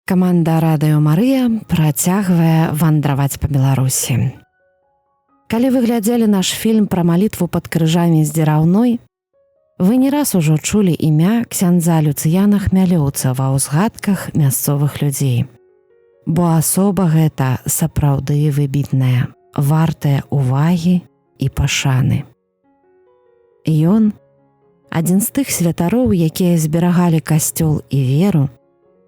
Каманда Радыё Марыя працягвае вандраваць па Беларусі. Калі вы глядзелі наш фільм пра малітву пад крыжамі з Дзіраўной, вы не раз ужо чулі імя ксяндза Люцыяна Хмялёўца ва ўзгадках мясцовых людзей. Бо асоба гэта сапраўды выбітная, вартая увагі і пашаны. Ён адзін з тых святароў, якія зберагалі касцёл і веру,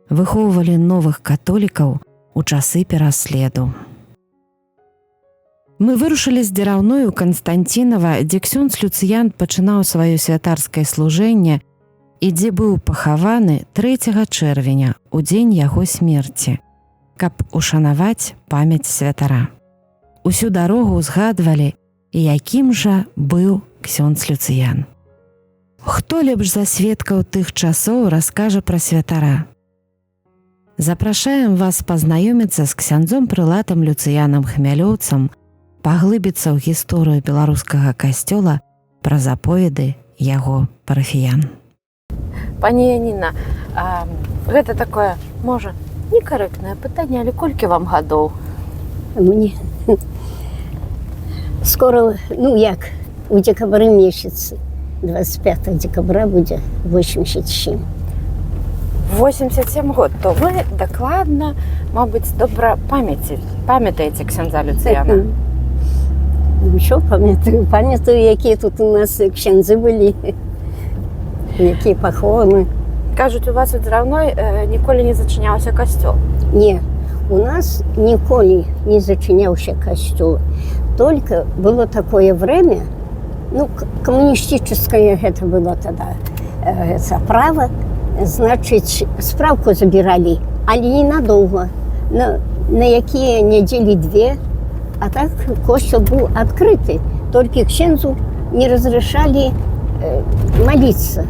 выхоўвалі новых католікаў у часы пераследу. Мы вырушылі з Дзіраўной у Канстанцінава, дзе ксёндз Люцыян пачынаў сваё святарскае служэнне і дзе быў пахаваны 3 чэрвеня, у дзень яго смерці, каб ушанаваць памяць святара. Усю дарогу ўзгадвалі, якім жа быў ксёндз Люцыян. Хто лепш за сведкаў тых часоў раскажа пра святара? Запрашаем вас пазнаёміцца з ксяндзом прылатам Люцыянам Хмялёўцам, паглыбіцца ў гісторыю беларускага касцёла праз аповеды яго парафіян. Пані Яніна, гэта такое, можа, некарэктнае пытанне, але колькі вам гадоў? Мне скоро, у декабры месяцы, 25 декабря будзе 87. 87 год, то вы дакладна, мабыць, добра памятаеце ксяндза Люцыяна? Що памятаю, якія тут у нас ксяндзы былі, якія пахованы. Кажуць, у вас у Дзіраўной ніколі не зачыняўся касцёл? Не, у нас ніколі не зачыняўся касцёл. Только было такое время, коммунистическое это было тогда, право, значит, справку забирали, але ненадолго, на якія недели 2, а так костел был открытый, только ксяндзу не разрешали молиться.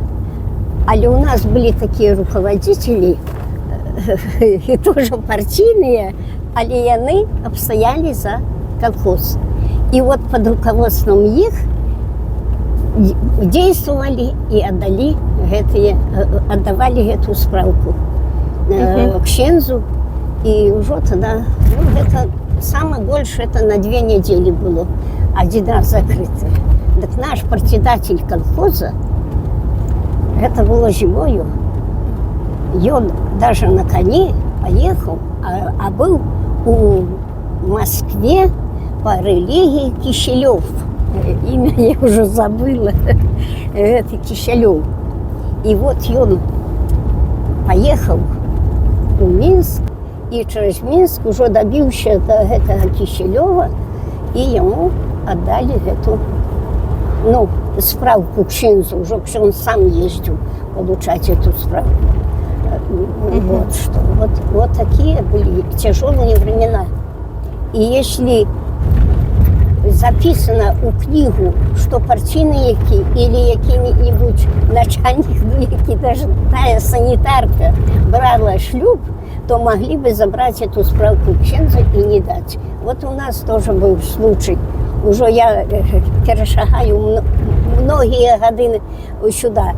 Але у нас были такие руководители, и тоже партийные, але яны обстояли за колхоз. И вот под руководством их действовали и отдавали эту справку ксяндзу. И уже тогда, это самое больше, это на 2 недели было, 1 раз закрытое. Так наш председатель колхоза, это было зимою, и он даже на коне поехал, а был у Москве по религии Кишелев. Имя я уже забыла. Это Кишелев. И вот он поехал в Минск, и через Минск уже добился до этого Кишелева, и ему отдали эту, справку ксяндзу, уже он сам ездил получать эту справку. Вот такие были тяжелые времена. И если записано у книгу, что партийные или какие-нибудь начальники, даже тая санитарка брала шлюб, то могли бы забрать эту справку ксяндза и не дать. Вот у нас тоже был случай. Уже я перешагаю многие годы сюда,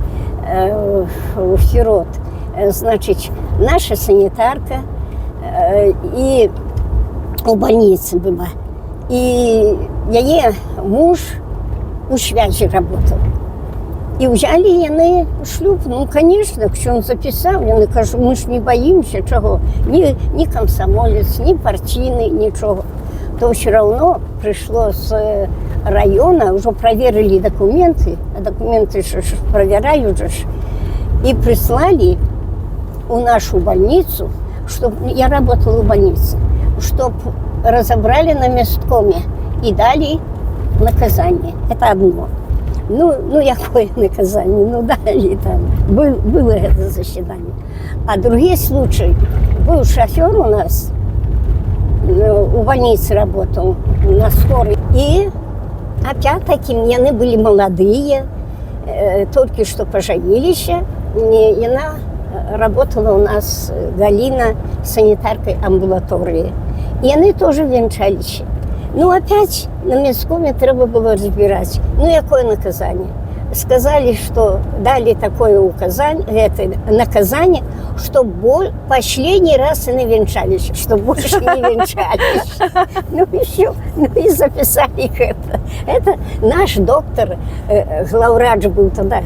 в сирот. Значит, наша санитарка и у больницы была. И яе муж у связи работал. И взяли яны шлюб, конечно, ксёндз записал, яны кажу, мы ж не боимся чего, ни комсомолец, ни партийный, ничего. То все равно пришло с района, уже проверили документы, а документы же проверяют же, и прислали у нашу больницу, чтобы я работала в больнице, чтобы разобрали на месткоме и дали наказание. Это одно. Какое наказание? Дали там. Было это заседание. А другие случаи. Был шофер у нас, у больницы работал, на скорой. И опять-таки яны были молодые, только что поженились. И она работала у нас, Галина, санитаркой амбулатории. И они тоже венчались. Опять на месткоме треба было разбирать. Какое наказание? сказали, что дали такое указание, это наказание, что последний раз и не венчались, что больше не венчались. Ну и все, ну и записали это. Это наш доктор, главврач был тогда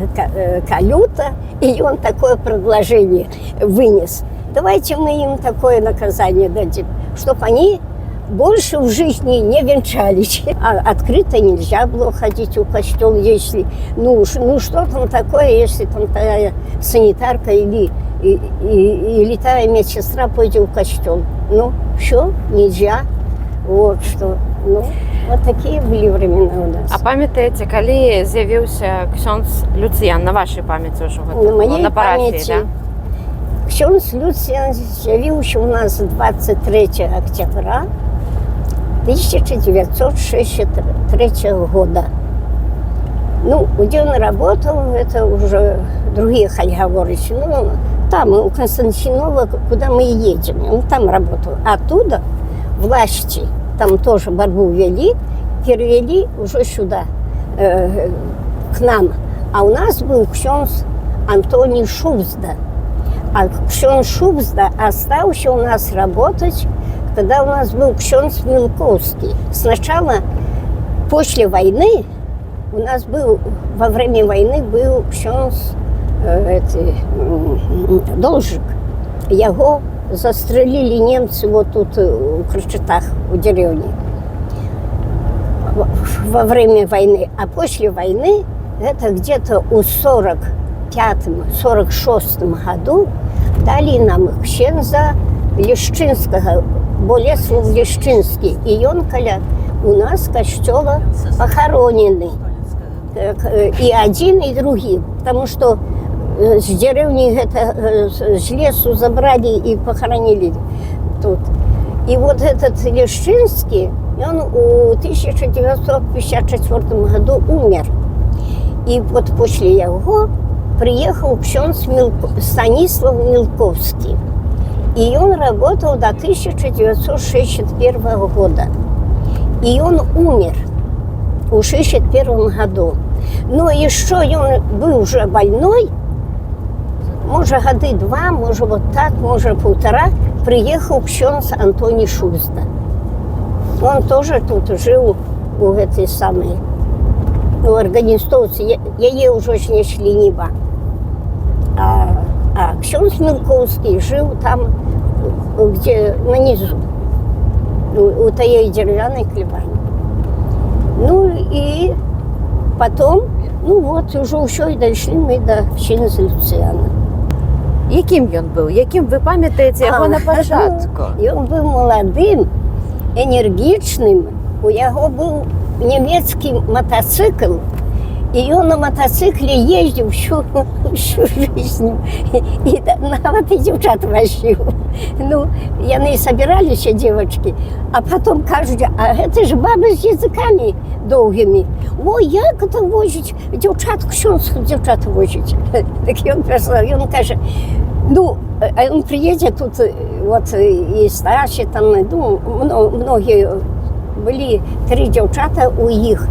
Калюта, и он такое предложение вынес. Давайте мы им такое наказание дадим, чтобы они больше в жизни не венчались. А открыто нельзя было ходить в костел, если... Ну что там такое, если там такая санитарка или та медсестра пойдет в костел. Ну, все, нельзя. Вот что. Ну, вот такие были времена у нас. А памятаете, коли з'явився ксьондз Люціян на вашій пам'яті вже? На моей на парафії, памяти. да? Ксьондз Люціян з'явився у нас 23 октября 1963 года. Ну, где он работал, это уже другие хоть говорят. Ну, там, у Константинова, куда мы едем, он там работал. Оттуда власти там тоже борьбу вели, перевели уже сюда, к нам. А у нас был ксьондз Антоний Шубзда. А ксьондз Шубзда остался у нас работать, когда у нас был ксьондз Милковский. Сначала, после войны, у нас был, во время войны был ксьондз Должик. Его застрелили немцы вот тут в Крычатах, в деревне, во время войны. А после войны, это где-то у 45-46 году, дали нам ксьондза Лещинского, Болеслав Лещинский. И он у нас костела похоронены. И один, и другие. Потому что с деревни, с лесу забрали и похоронили тут. И вот этот Лещинский, он в 1954 году умер. И вот после его приехал ксьондз Станислав Милковский. И он работал до 1961 года. И он умер в 1961 году. Но еще он был уже больной, может, годы 2, может, вот так, может, 1,5, приехал ксьондз Антоний Шубзда. Он тоже тут жил у этой самой, у организации. Я ей уже не шли ниба. А ксьондз Милковский жил там, где нанизу, у той деревянной клебани. Ну и потом, ну вот, уже все, и дошли мы до ксьондза Люціяна. Яким він був? Яким ви пам'ятаєте його на початку? Він був молодим, енергічним. У його був німецький мотоцикл. И он на мотоцикле ездил всю жизнь. И нават и девчат возил. Ну, яны собирались, девочки, а потом кажут, а это же бабы с языками долгими. Ой, як это возить? Девчат, ксьондз девчат возить. Так он прислал, и он каже, ну, он приедет тут, вот, и старшие там, ну, многие были 3 девчата у них.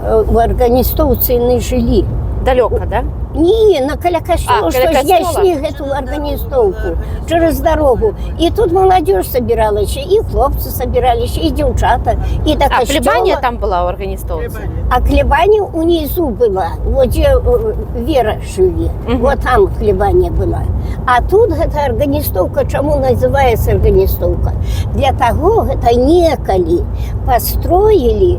В организации не жили. Далеко, да? Ні, на каля костела, що ж я йшли эту организовку через дорогу. И тут молодежь собиралась, и хлопцы собирались, и девчата, и до костела. А хлебання там була організована? А хлебание унизу было, вот где Вера живет, вот там хлебание было. А тут эта организовка, чему называется организовка? Для того, это неколи построили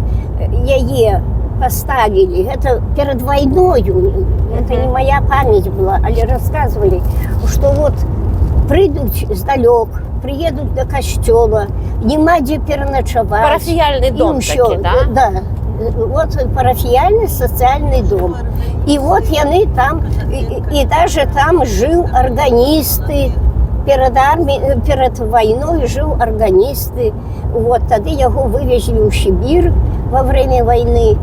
яе, поставили. Это перед войною, это не моя память была, але рассказывали, что вот придут сдалек, приедут до костела, нема где переночевать. Парафиальный дом таки, да? Да. Вот парафиальный социальный дом. И вот яны там, и даже там жил органисты. Перед войной жил органисты. Вот тогда его вывезли в Сибирь во время войны.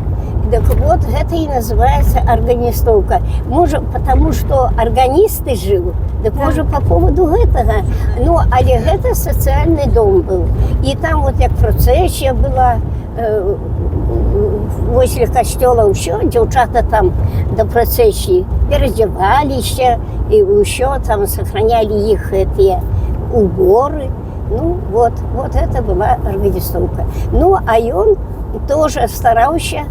Так вот, это и называется органистовка. Может, потому что органисты жил, так может по поводу этого. Ну, але это социальный дом был. И там вот як процессия была, возле касцёла ўсё, дзяўчата там да працэсіі перадзяваліся і ўсё там сохранялі іх гэтыя уборы. Ну, вот это была арганізоўка. Ну, а ён тоже стараўся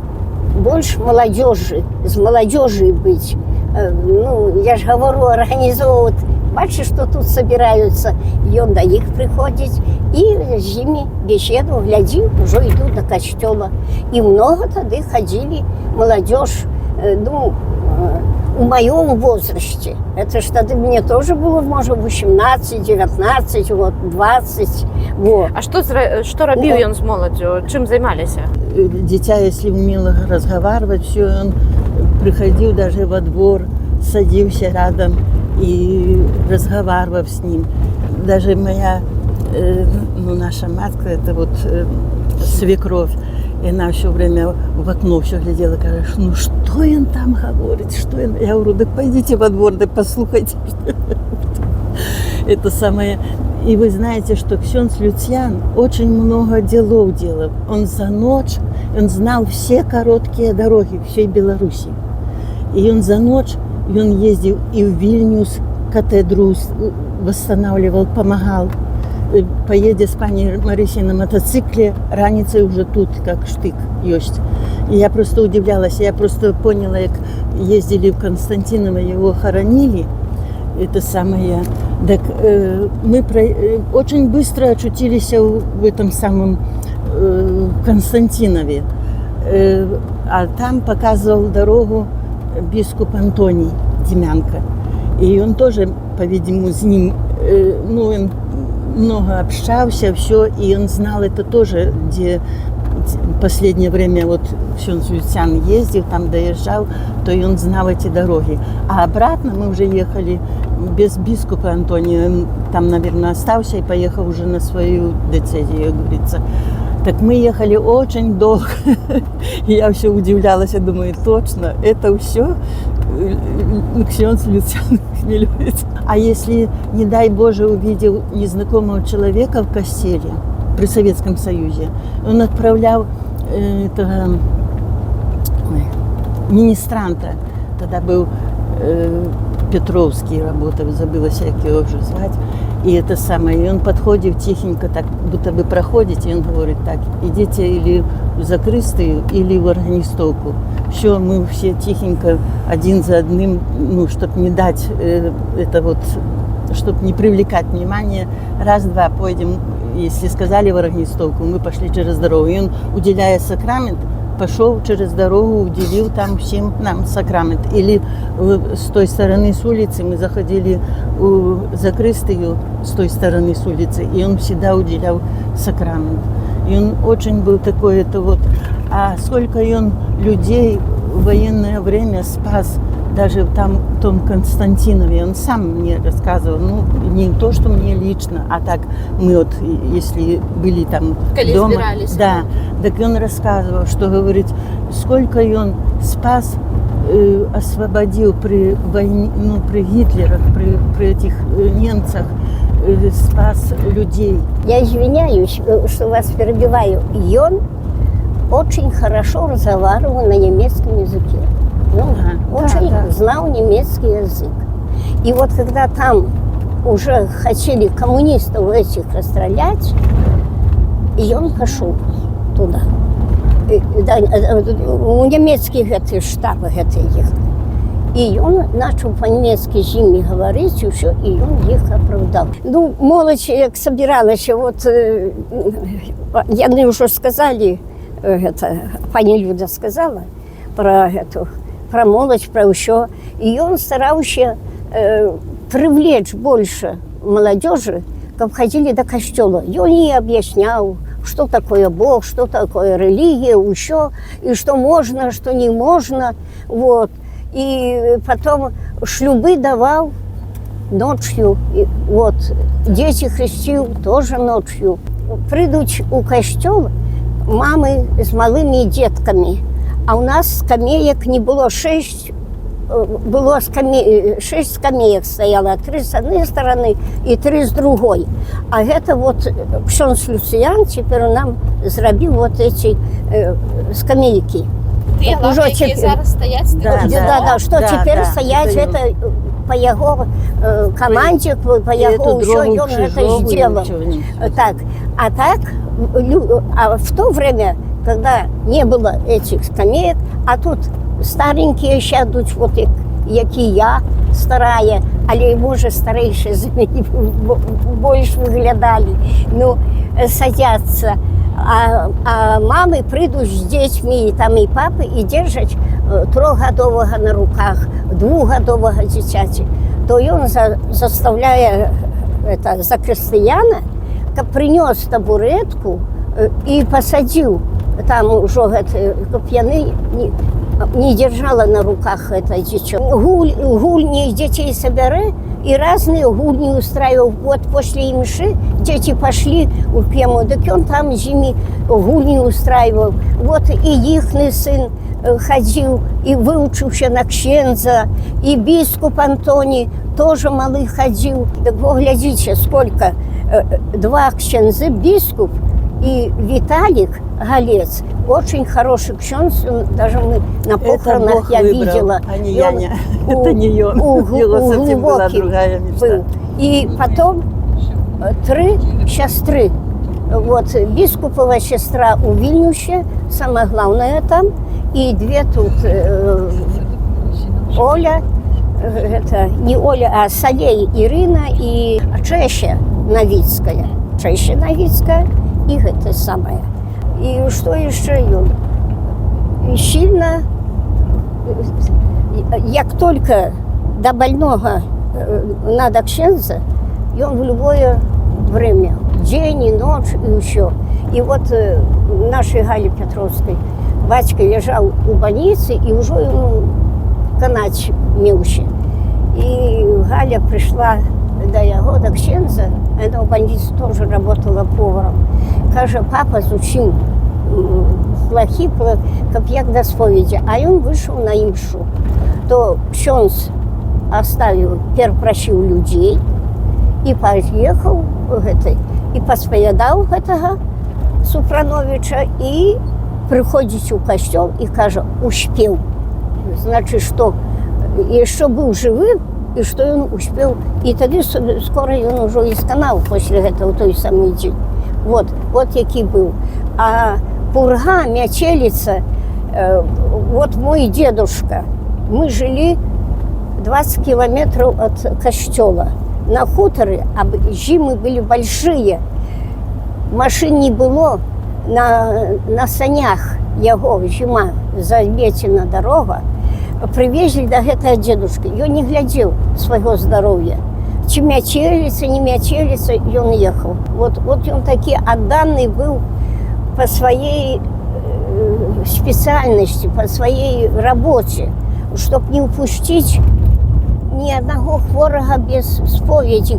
больш маладзёжы, з маладзёжай быць. Ну, я ж говорю, арганізоўваць, бачыш, што тут собираются, ён да іх прыходзіць і з імі беседу, глядзі, ужо ідуць да касцёла. І много тады хадзілі маладзёж, ну, у моем возрасте. Это ж тогда мне тоже было, может, 18, 19, вот, 20. Вот. А что робил он с молодью? Чем займались? Дитя, если умело разговаривать, все, он приходил даже во двор, садился рядом и разговаривал с ним. Даже моя, ну, наша матка, это вот свекровь, и она все время в окно все глядела, говорит, ну что он там говорит, что он... Я говорю, да пойдите во двор, да послухайте. Это самое... И вы знаете, что ксёндз Люцьян очень много делов делал. Он за ночь, он знал все короткие дороги всей Беларуси. И он за ночь, и он ездил и в Вильнюс, катедру восстанавливал, помогал. Поедет с пани Марисей на мотоцикле, раніцай уже тут, как штык ёсць. И я просто удивлялась, я просто поняла, как ездили в Константиново, его хоронили, это самое. Так мы очень быстро очутились в этом самом Константинове. А там показывал дорогу бискуп Антоний Демянко. И он тоже, по-видимому, с ним, ну, он много общался, все, и он знал это тоже, где в последнее время вот ксёндз Люцьян ездил, там доезжал, то и он знал эти дороги. А обратно мы уже ехали без бискупа Антония, он там, наверное, остался и поехал уже на свою децезию, говорится. Так мы ехали очень долго, и я все удивлялась, я думаю, точно, это все ксёндз Люцьян Хмелевец. А если, не дай Боже, увидел незнакомого человека в костеле при Советском Союзе, он отправлял этого министранта, тогда был Петровский, работал, забыла как его уже звать, и это самое, и он подходит тихенько, так, будто вы проходите, и он говорит так, идите или в закрыстую, или в органистовку. Все, мы все тихенько, один за одним, ну, чтобы не дать это вот, чтобы не привлекать внимание, раз-два пойдем, если сказали в органистовку, мы пошли через дорогу, и он, уделяя сакрамент, пошел через дорогу, уделил там всем нам сакрамент. Или с той стороны с улицы мы заходили в закрыстую с той стороны с улицы, и он всегда уделял сакрамент. И он очень был такой, это вот, а сколько он людей в военное время спас, даже там в том Константинове, он сам мне рассказывал, ну, не то, что мне лично, а так мы вот, если были там коли дома, збирались. да, так он рассказывал, что, говорит, сколько он спас, освободил при войне, ну, при Гитлерах, при этих немцах, спас людей. Я извиняюсь, что вас перебиваю. И он очень хорошо разговаривал на немецком языке. Ну, очень знал немецкий язык. И вот когда там уже хотели коммунистов этих расстрелять, и он пошел туда. У немецких этих штабах их. И он начал по-немецки с ними говорить, и все, и он их оправдал. Ну, молодь, как собиралась, вот, яны уже сказали, это, пани Люда сказала про эту, про молодь, про все. И он старался привлечь больше молодежи, как ходили до костела. И он ей объяснял, что такое Бог, что такое религия, еще, и что можно, что не можно. Вот. И потом шлюбы давал ночью. И вот. Дети хрестил тоже ночью. Придут у костела мамы с малыми детками. А у нас скамеек не было 6 было 6 скамеек стаяла, 3 з адной стороны і 3 з другой. А гэта вот ксёндз Люцыян цяпер нам зрабіў вот эти скамейкі. Тыя лавы, якія зараз стаяць, што цяпер стаяць, гэта по яго команде, по яго ўсё, ён гэта сделал. Так, а в то время, когда не было этих скамеек, а тут старенькие сядуць, вот як і я, старая, але можа старэйшыя за мяне больш выглядалі, ну, садяцца. А мамы прыйдуць з дзецьмі, там і папы, і держаць 3-гадовага на руках, 2-гадовага дзіцяці, то ён заставляе закрыстыяна, каб прынёс табуретку і пасадзіў там ужо гэта, каб яны не держала на руках это дзіцё. Гульні дзяцей сабярэ и разные гульни устраивал. Вот после имши дети пошли у Кему, так он там с ними гульни устраивал. Вот и ихный сын ходил и выучился на ксенза, и бискуп Антоний тоже малый ходил. Так вы глядите, сколько 2 ксензы, бискуп и Виталик Галец, очень хороший ксенз, даже мы на похоронах я видела. А не Яня, это не он, его совсем была другая мечта. И потом 3 сестры. Вот бискупова сестра у Вильнюсе, самое главное там, и 2 тут Оля, это не Оля, а Салей Ирина и Чеща Новицкая. Чеща Новицкая и это самое. И что еще он? Сильно, як только до больного надо ксенза, и он в любое время, день и ночь, и еще. И вот нашей Гали Петровской батька лежал у больницы, и уже ему канать мелче. И Галя пришла до его, до ксенза, она в больнице тоже работала поваром. Каже, папа зучил плохи, как як до споведи, а он вышел на имшу. То ксенз оставил, перепросил людей и поехал и посповедал этого Супрановича и приходит у костел и каже, успел. Значит, что еще был живым, и что он успел. И тогда скоро он уже исконал после этого той самый день. Вот який был. А пурга, мячелица, вот мой дедушка, мы жили 20 километров от костела. На хуторе, а зимы были большие, машин не было, на санях его зима, заметена дорога, привезли до этого дедушки. Он не глядел своего здоровья. Чи мячелица, не мячелица, и он ехал. Вот он таки отданный был по своей специальности, по своей работе, чтобы не упустить ни одного хворого без споведи,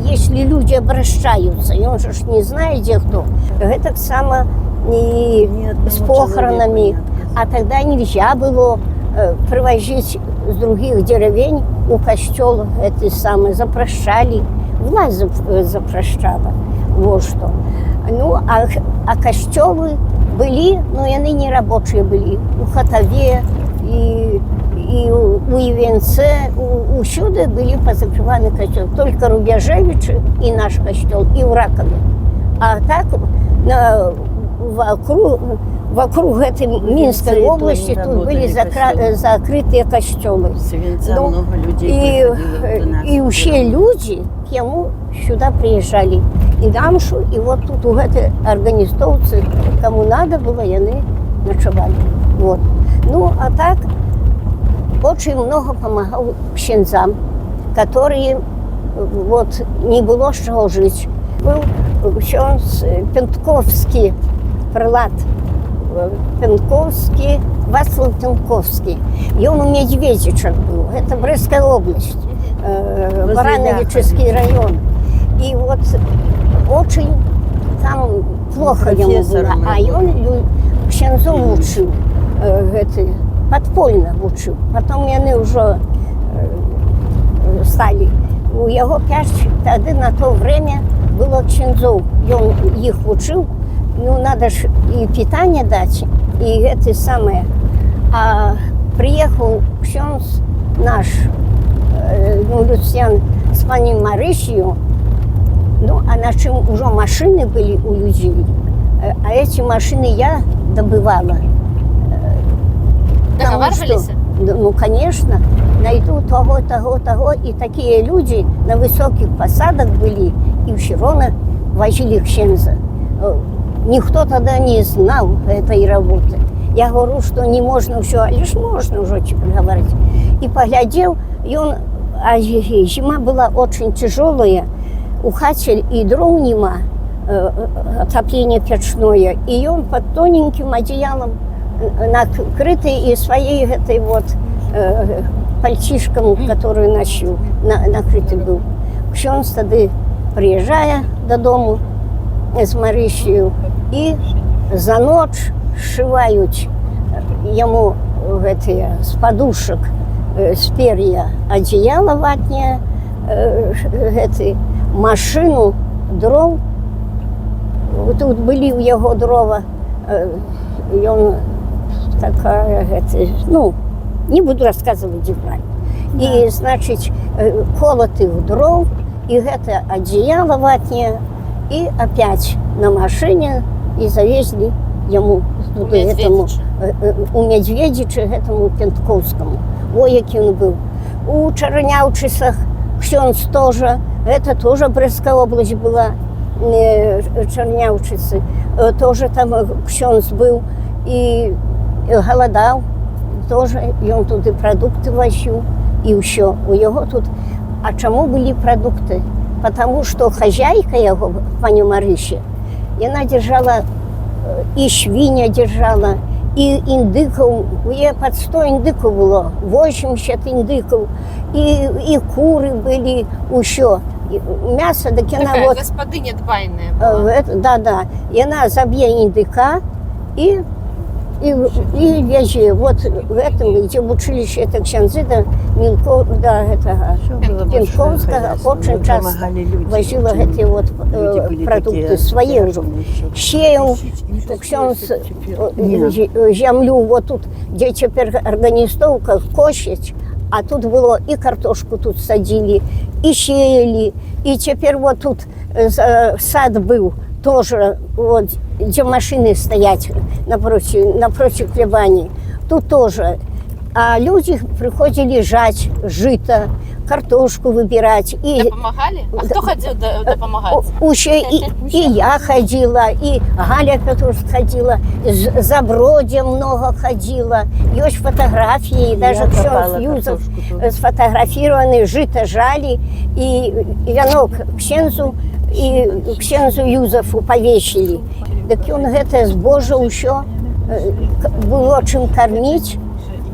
если люди обращаются. И он же не знает, где кто. Это так само и с похоронами. А тогда нельзя было привозить с других деревень у костела эти самые, запрещали, власть запрещала, вот что. Ну, а костелы были, но они не рабочие были, у Хотове и у Ивенце, усюды были позакрываны костелы, только Рубежевичи и наш костел, и в Ракове. А так вокруг этой Минской области тут были закрытые костелы. Ну, много людей и все люди к нему сюда приезжали. И дамшу, и вот тут у этой организовцы, кому надо было, они ночевали. Вот. Ну, а так очень много помогал ксензам, которые вот не было с чего жить. Был ксенз Пентковский, прилад Пенковский, Вацлав Пенковский. И он у Медведича был. Это Брестская область, Барановичский район. И вот очень там плохо ему было. А он ксензов учил падпольна вучыў. Потом яны ўжо сталі. У яго 5 тады на то время было ксяндзоў. Ён іх вучыў. Ну, надо ж і питание даць, і гэта самае. А приехаў ксёндз наш, Люцьян, з пані Марысію, ну, а на чым ужо машины былі у людзей. А эти машины я добывала. Договаривались? Ну, конечно, найду того, и такие люди на высоких посадах были, и все равно возили ксяндза. Никто тогда не знал этой работы. Я говорю, что не можно все, а лишь можно уже теперь говорить. И поглядел, и он, а зима была очень тяжелая, у хате и дров нема, отопление печное, и он под тоненьким одеялом накрытый и своей этой вот пальчишком, который носил, накрытый был. Ксёндз тогда, приезжая до дому с Марысью, и за ночь сшивают ему с подушек, с перья одеяло ватнее, машину дров. Тут были у его дрова, и он такая, ну, не буду рассказывать детали. Да. И, значит, колотых дров, и это одеяло ватнее, и опять на машине, и завезли ему туда, этому, у Медведича, этому Пентковскому. Ой, який он был. У Черняўчысах ксёндз тоже, это тоже Брестская область была, Черняўчысы, тоже там ксёндз был, и голодал, тоже, и он туды продукты возил, и все. У него тут, а чему были продукты? Потому что хозяйка его, пані Марыся, она держала, и свинья держала, и индыков, ей под 100 индыков было, 80 индыков, и куры были, еще. Мясо, так она такая вот... господыня дбайная была. Да. И она забьет индыка, и вяжи. Вот в этом, где в училище это ксяндзы, да, Пенковского, очень часто возила эти вот продукты свои уже. Сеял, ксяндз землю вот тут, где теперь органистовка, косить, а тут было и картошку тут садили, и сеяли, и теперь вот тут сад был, тоже, вот, где машины стоять напротив хлебани, тут тоже. А люди приходили жать жито, картошку выбирать. И да помогали? А кто ходил помогать? И я ходила, и Галя Петровна ходила, Забродья много ходила. Есть фотографии, и даже ксёндз Юзов сфотографированы, жито жали, и венок ксяндзу, и ксяндзу Юзефу повесили. Так он это збожжа еще было чем кормить.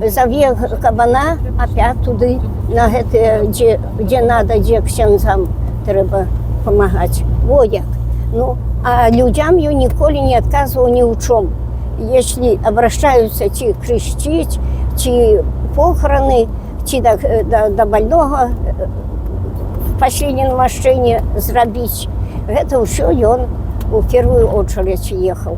Заве кабана опять туды, на это, где надо, где ксяндзам треба помогать. Вот як. Ну, а людям я николи не отказывал ни в чем. Если обращаются те крестить, те похороны, те до больного в последнем машине зробить, это все он в первую очередь ехал.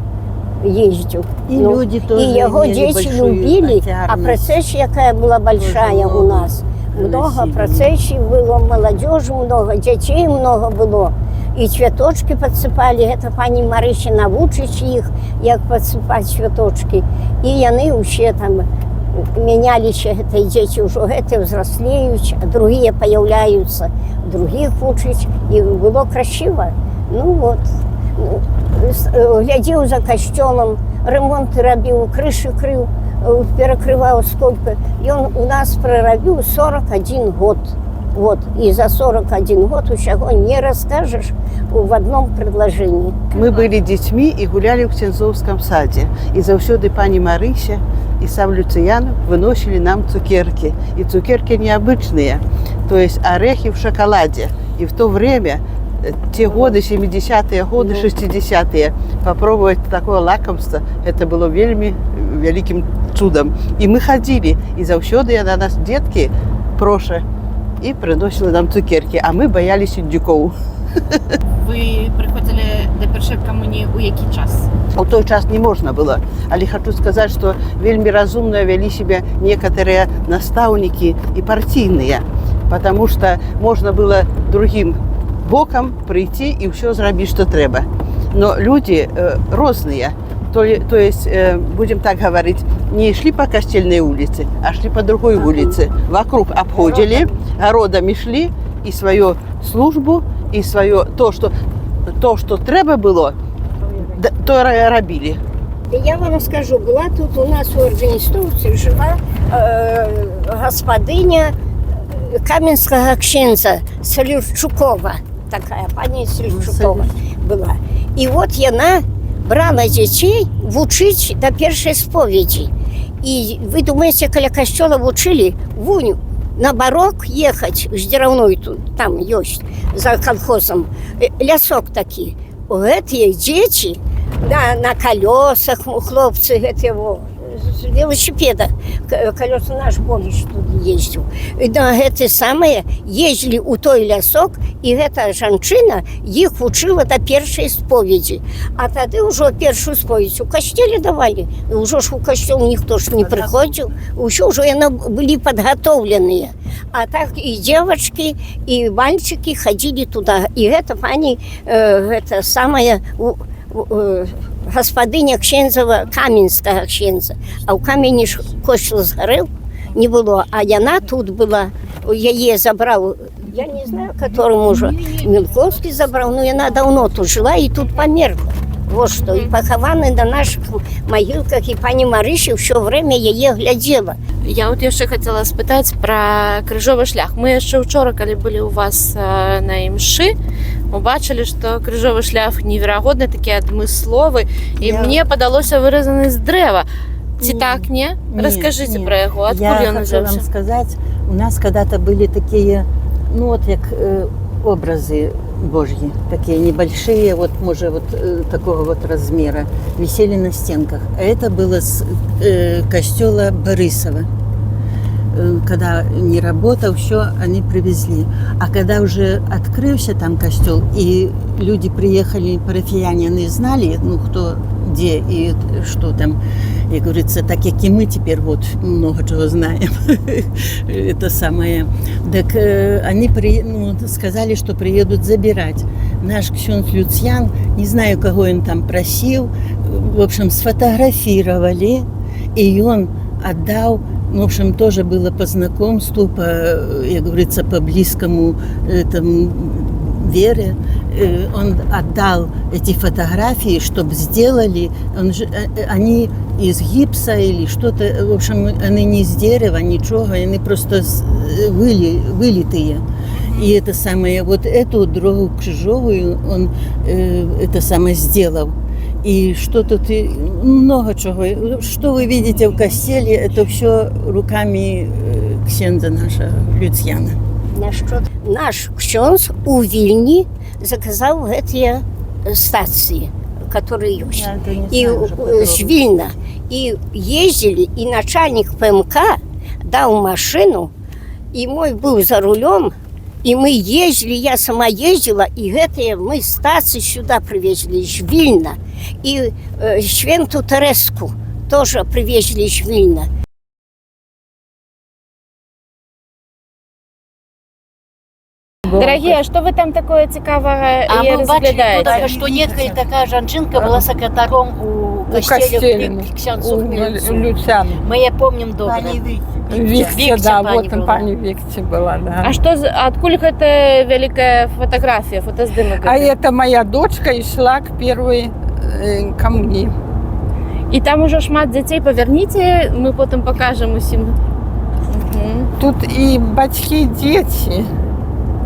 Ездил. И люди тоже и его дети любили, а процессия какая была большая у нас. Много процессий было, молодежи много, детей много было. И цветочки подсыпали, это пані Марыся навучить их, как подсыпать цветочки. И они вообще там менялись, это дети уже это взрослеют, а другие появляются, других учить. И было красиво. Ну вот. Глядел за костелом, ремонт робил, крыши крыл, перекрывал сколько. И он у нас проробил 41 год. Вот. И за 41 год усяго не расскажешь в одном предложении. Мы были детьми и гуляли в Ксяндзовском саде. И завсёды пані Марыся и сам Люцьян выносили нам цукерки. И цукерки необычные, то есть орехи в шоколаде. И в то время, те годы, 70-е годы, 60-е, попробовать такое лакомство, это было вельми вялікім цудам. І мы хадзілі, і заўсёды яна нас, дзеткі, проша, і прыносіла нам цукеркі, а мы баяліся індюкоў. Вы прыходзілі да першай камуніі ў які час? У той час не можна было, але хочу сказаць, што вельмі разумна вялі себе некаторыя настаўнікі і партійныя, потому что можно было другим бокам прыйти і ўсё зрабіць, што трэба. Но люди розныя, то есть, будем так говорить, не шли по Костельной улице, а шли по другой улице. Вокруг обходили, городами шли и свою службу, и свое то, что треба было, то робили. Я вам скажу, была тут у нас у Органистовців жила господиня Каменского ксенза Селівчукова, такая пані Селівчукова была. И вот яна брала дзяцей вучыць до першай споведзі. И вы думаете, каля касцёла вучылі вунь на барок ехаць з дзіраўной, там ёсць за колхозом лясок такі. Гэтыя дзеці на колесах, хлопцы гэтыя з велосипеда, колеса наш Боліч тут ездзіў. І на гэты самыя ездзілі ў той лясок, і гэта жанчына іх вучыла да першай споведзі. А тады ўжо першую споведзь у касцеле давалі. І ўжо ж у касцёл ніхто ж не прыходзіў. Усё ўжо яны былі падгатоўленыя. А так і дзевачкі, і мальчыкі хадзілі туда. І гэта пані, гэта самая господиня ксензава Каменского ксенза. А ў камені ж косцел згарэў, не было. А яна тут была, яе забраў, я не знаю, которым уже Мілковскі забраў, но яна давно тут жила і тут померла. Вот что. И похованы на наших могилках, и пані Марыся все время яе глядела. Я вот яшчэ хацела спытаць пра крыжовы шлях. Мы яшчэ учора, калі былі ў вас на імшы, убачылі, што крыжовы шлях неверагодны, такі адмысловы, і мне падалося выразаны з дрэва. Ці так, не? Расскажите про яго, адкуль ён взяўся? Я хочу вам сказать, у нас когда-то были такие, ну вот як образы Божьи, такие небольшие, вот, может, вот такого вот размера, висели на стенках. А это было с костела Борисова. Когда не работал, все они привезли. А когда уже открылся там костел, и люди приехали, парафияне, они знали, ну, кто где и что там, и говорится, так как и мы теперь вот много чего знаем, это самое. Так они сказали, что приедут забирать. Наш ксенз Люцьян, не знаю, кого он там просил, в общем, сфотографировали, и он отдал. В общем, тоже было по знакомству, как говорится, по близкому этому вере. Он отдал эти фотографии, чтобы сделали, они из гипса или что-то, в общем, они не из дерева, ничего, они просто вылитые. И это самое, вот эту дорогу крыжовую он это самое сделал. И что тут много чего. Что вы видите в костеле, это все руками ксенза нашего Люцьяна. Наш ксенз у Вильни заказал эти стации, которые есть. И с Вильна. И ездили, и начальник ПМК дал машину, и мой был за рулем. И мы ездили, я сама ездила, и это мы стации сюда привезли, из Вильна. И Свенту Тереску тоже привезли из Вильна. Дорогие, что вы там такое цікавое разглядаете? Что некая такая жанчинка была секретарем у костеле ксензу Люцьян. Мы ее помним добре. Викте, да, вот там пани Викте была, да. А что, откуда это великая фотография, фотоздымок? А это моя дочка и шла к первой камні. И там уже шмат детей, поверните, мы потом покажем усім. Тут и батьки, и дети.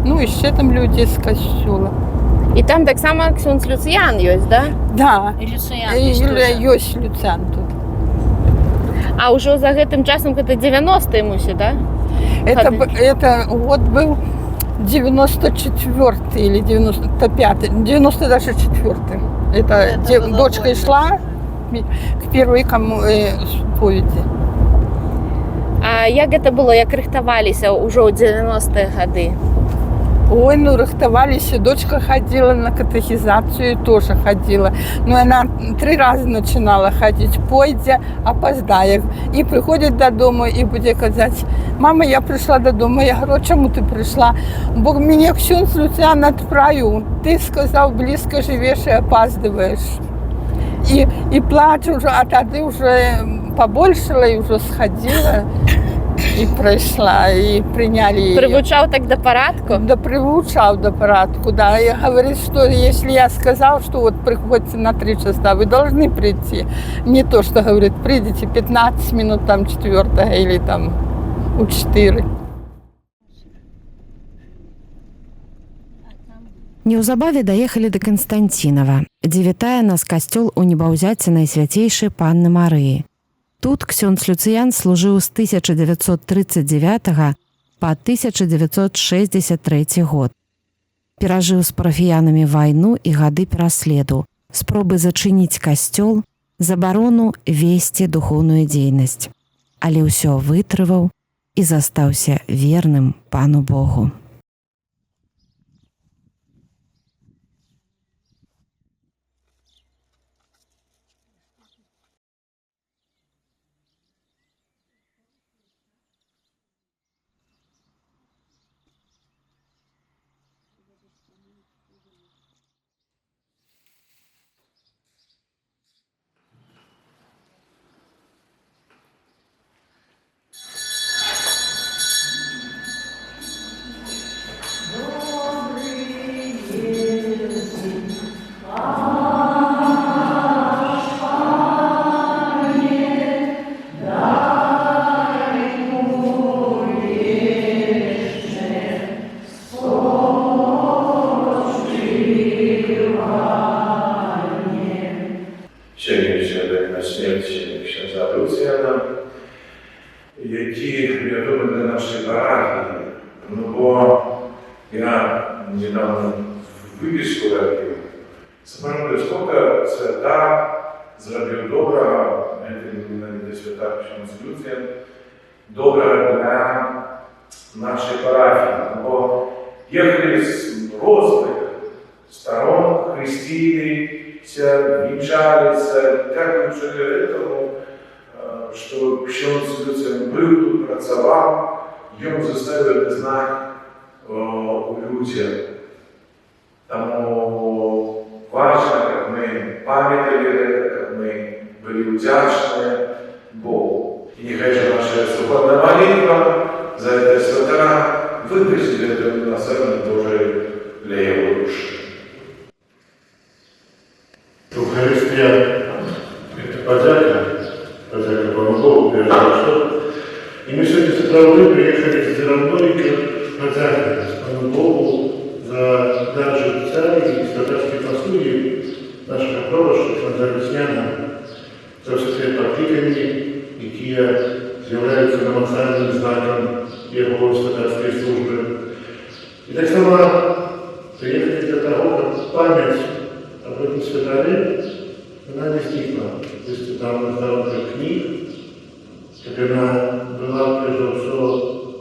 Ну, еще там люди из костюла. И там так само ксенз Люцьян есть, да? Да, И Люцьян есть Люцьян тут. А уже за этим часом это 90-е муси, да? Это год был 94-й или 95-й, 94-й. Это дочка шла, к первой споведи. А як гэта было, як рыхтаваліся ўжо ў 90-е гады? Ой, ну рыхтовались, дочка ходила на катехизацию, тоже ходила. Но она 3 раза начинала ходить, пойдя, опоздая. И приходит до дома и будет сказать: мама, я пришла до дома. Я говорю: чему ты пришла? Бог меня ксенц Люциан отправил. Ты сказал, близко живешь и опаздываешь. И плачу уже, а тогда уже побольшила и уже сходила. И прийшла, и приняли ее. Привучав так до порядку? Да, привучав до порядку, да. И говорит, что если я сказал, что вот приходите на 3 часа, вы должны прийти. Не то, что говорит, придите 15 минут там 4-го или там у 4. Неўзабаве даехалі да Канстанцінава, дзе вітае нас касцёл у небаўзяцці Найсвяцейшай Панны Марыі. Тут ксёндз Люцыян служыў з 1939 па 1963 год. Перажыў з парафіянамі вайну і гады пераследу, спробы зачыніць касцёл, забарону весці духоўную дзейнасць. Але ўсё вытрываў і застаўся верным Пану Богу. Які відомі для нашої парафії. Ну, бо я недавно виписку робив. Справді, скільки свята зробив доброго, навіть свята ксьондз Люціан, доброго для нашої парафії. Бо їхали з різних сторон, хрестилися, вінчалися, дякуючи этому, что ксьондз Люціан был тут, працавал, ён заставил знать у людях. Тому важно, как мы памятали это, как мы были вдячны Богу. И нехай же наша сухотная молитва за это свята выпустит это милосердие Божие для его души. Евхаристия – это подяка Пану Богу, прежде всего. И мы сегодня с утра приехали с Деравной к подяке Пану Богу за дар життя і святарські послуги нашого проводжу ксьондза Люціана, за все те покликання, які з'являються намацальним знаком його святарської служби. І так само приїхали для того, щоб пам'ять об этом святаре, вона не зникла. Тобто там много книг, как она была прежде всего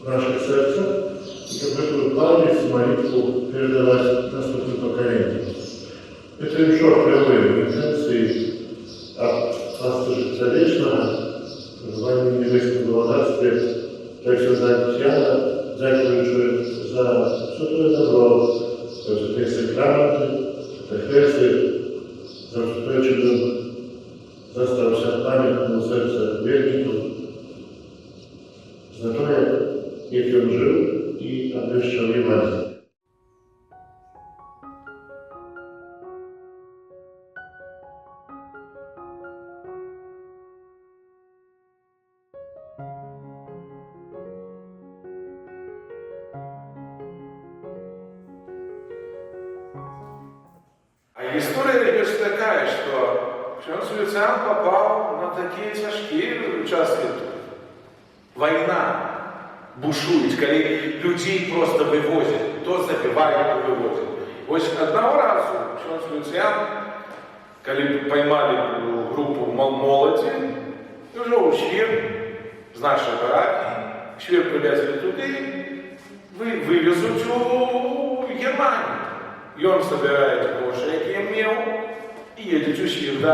в наших сердцах, и как эту память, молитву передавать наступным поколениям. Это еще прямые интенции от Царства Життя Вечного, проживания в небесном благодарстве, для ксьондза Люціана, дякуючи за все то добро, за все те сакраменти, катехези, за все те, чим застався пам'ятному серце вірників, за те, як він жив і обвіщав Євангеліє. А история лишь такая, что ксьондз Люціан попал на такие тяжкие участки. Война бушует, когда людей просто вывозят, то забивают, то вывозят. Вот одного разу ксьондз Люціан, когда поймали группу молоді, уже ушли з нашої парафії, ушли привезли туди, вывезут у Германию. И он собирает гроши, які имел, и едет у до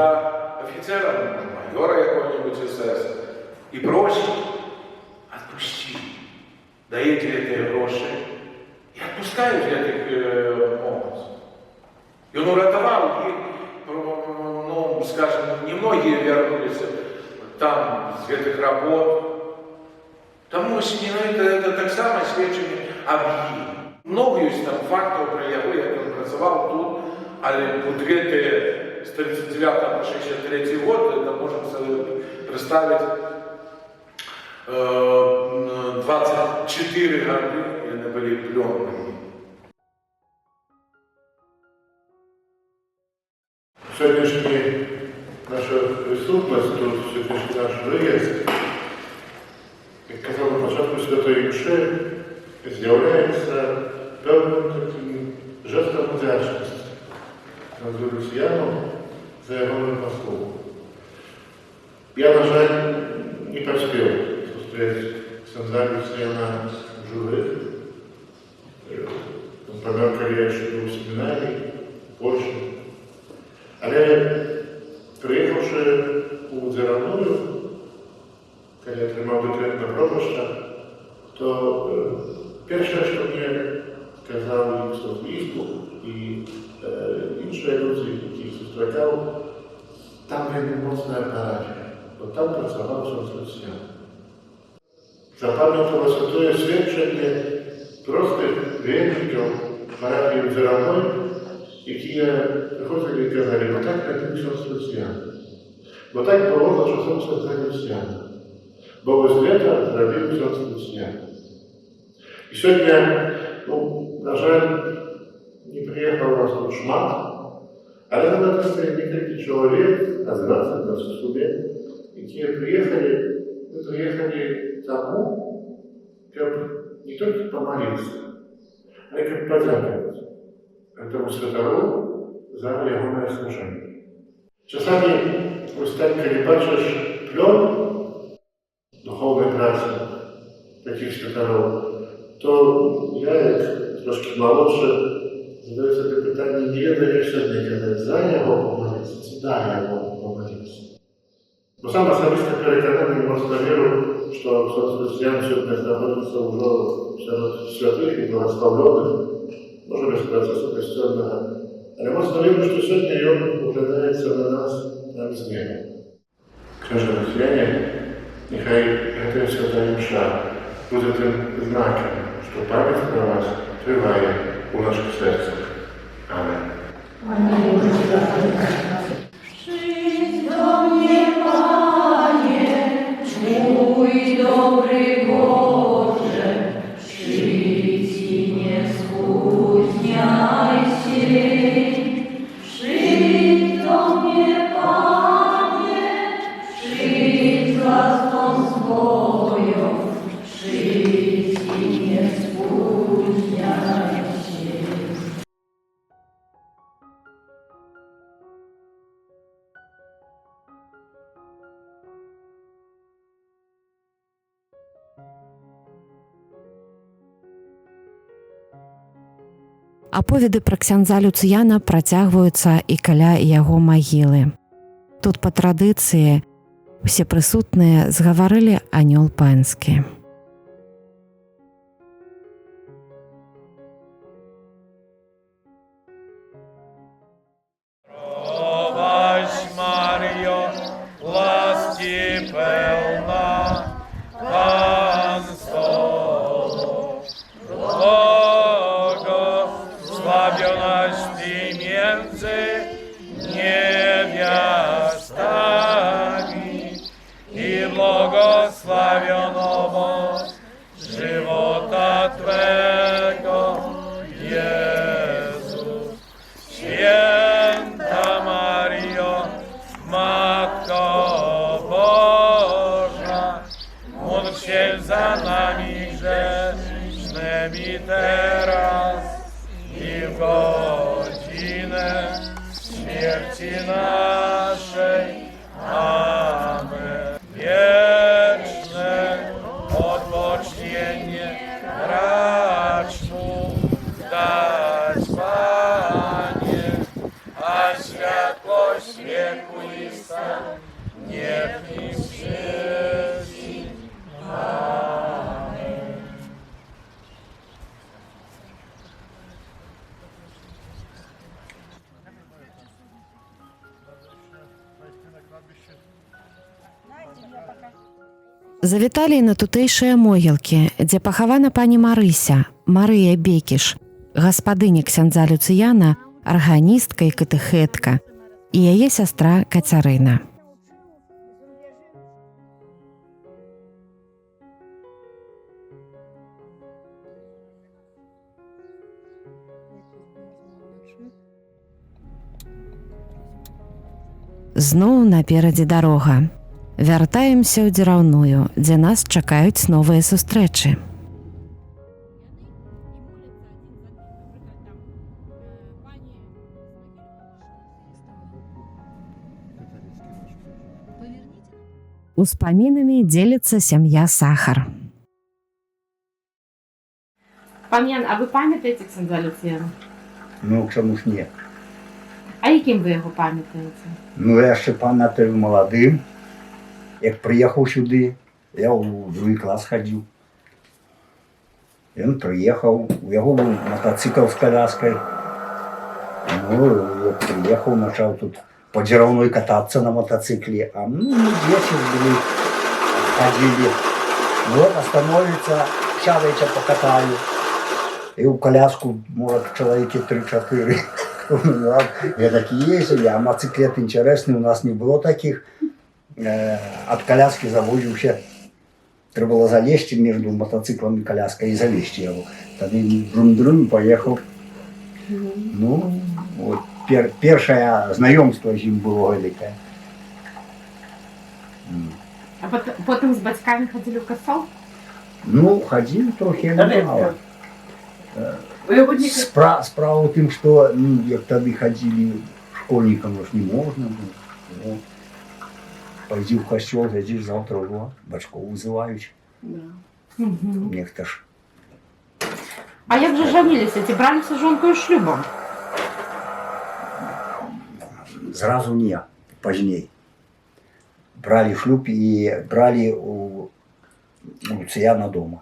офицера, майора какого-нибудь СС, и просит, отпусти, даете эти гроши, и отпускают этих молодцев. И он уратовал их, ну, скажем, немногие вернулись там с этих работ. Тому это так само свідчення об їм. Много є там фактів про його, як він працював тут, але бюджети з 39 по 63 год, это можемо себе представити 24 года, вони були пленными. Сьогоднішня наша присутність тут, сьогоднішній наш виїзд, як казав на початку Святої Мши, з'являється певним таким жестом вдячності над Люціаном за його послугу. Я, на жаль, не поспел зустріти ксенза Люціана в живих. Он помер, коли я ще був у семінарії в Польщі. Але приїхавши у Дзеравную, коли я отримав декрет на пропаща, то перше, що мені сказав Ісус Війську і інші люди, яких зустрічав, там була моцна парафія, бо там працював Люціан. Запам'яталося те свідчення простих вірників парафії Дзеравної, які приходили і казали, бо так родився Люціан. Бо так було за часом Святого Люціана. Бо ось лето родився Люціан. І сьогодні, ну, на жаль, не приїхав у нас тут шмат, але на нас несколько чоловік, а 20 студентів, які приїхали тому, щоб не тільки помолитися, але щоб подякувати этому святому за його служение. Часами, ось так, коли бачиш плен духовної праці таких святоров, то я, як трошки молодше, задаю собі питання, не дає сьогодні казати за його помолитися, чи да його помолитися. Бо сам особисто переконаний, просто вірю, що Люціан сьогодні знаходиться вже серед святих і благословлених, може без процесу костюмного. Але моцно вірю, що сьогодні він поглядається на нас там з неба. Княже Люціане, нехай эта святая мша буде тим знаком, що пам'ять про вас триває у наших серцях. Амінь. Добрый Боже, жить не скудняйся, жить до мне, Пане, жить глазом свою, жить не скудняйся. Аповеды пра ксяндза Люцыяна працягваюцца і каля яго магілы. Тут па традыцыі усе прысутныя згаварылі анёл панскі. Здравась, Мар'я, ласки певна, Пан з тобою, благословенна ти między niewiastami i błogosławiono смерти нашей. Амен. Вечное odpocznienie racz dać, Panie, a światłość wiekuista niech w nim świeci. Amen. Завіталі і на тутэйшыя могілкі, дзе пахавана пані Марыся, Марыя Бекіш, гаспадыня ксяндза Люцыяна, арганістка і катэхетка, і яе сястра Кацярына. Зноў наперадзе дарога. Вяртаемся ў Дзіраўную, дзе нас чакаюць новыя сустрэчы. Успамінамі дзеліцца сям'я Сахар. Пам'ян, а ви пам'ятаєте ксяндза Люцыяна? Ну, чому ж ні? А яким ви його пам'ятаєте? Ну, я ще пам'ятаю молодим. Як приїхав сюди, я у другий клас ходив. Він приїхав, у його був мотоцикл з коляскою. Ну, як приїхав, почав тут по Дзіраўной кататися на мотоциклі. А ну, діти були, ходили. Вот, остановиться, сядайте покатаю. І у коляску, може, чоловіки 3-4. Я так ездил, а мотоциклет интересный, у нас не было таких. От коляски завозился. Треба было залезть между мотоциклом и коляской и залезть его. Тогда друм-друм поехал. Ну, вот первое знакомство с ним было великое. А потім з батьками ходили в косол? Ну, ходили трохи, мало. Справа в том, что як тогда ходили школьникам, уж не можно было. Пойди в костел, зайдешь завтра уже, батьков вызывають. Да. Нехто ж. А як же женилися? Ті бралися жонкою шлюбом? Зразу не, поздней. Брали шлюб и брали у Люцыяна дома.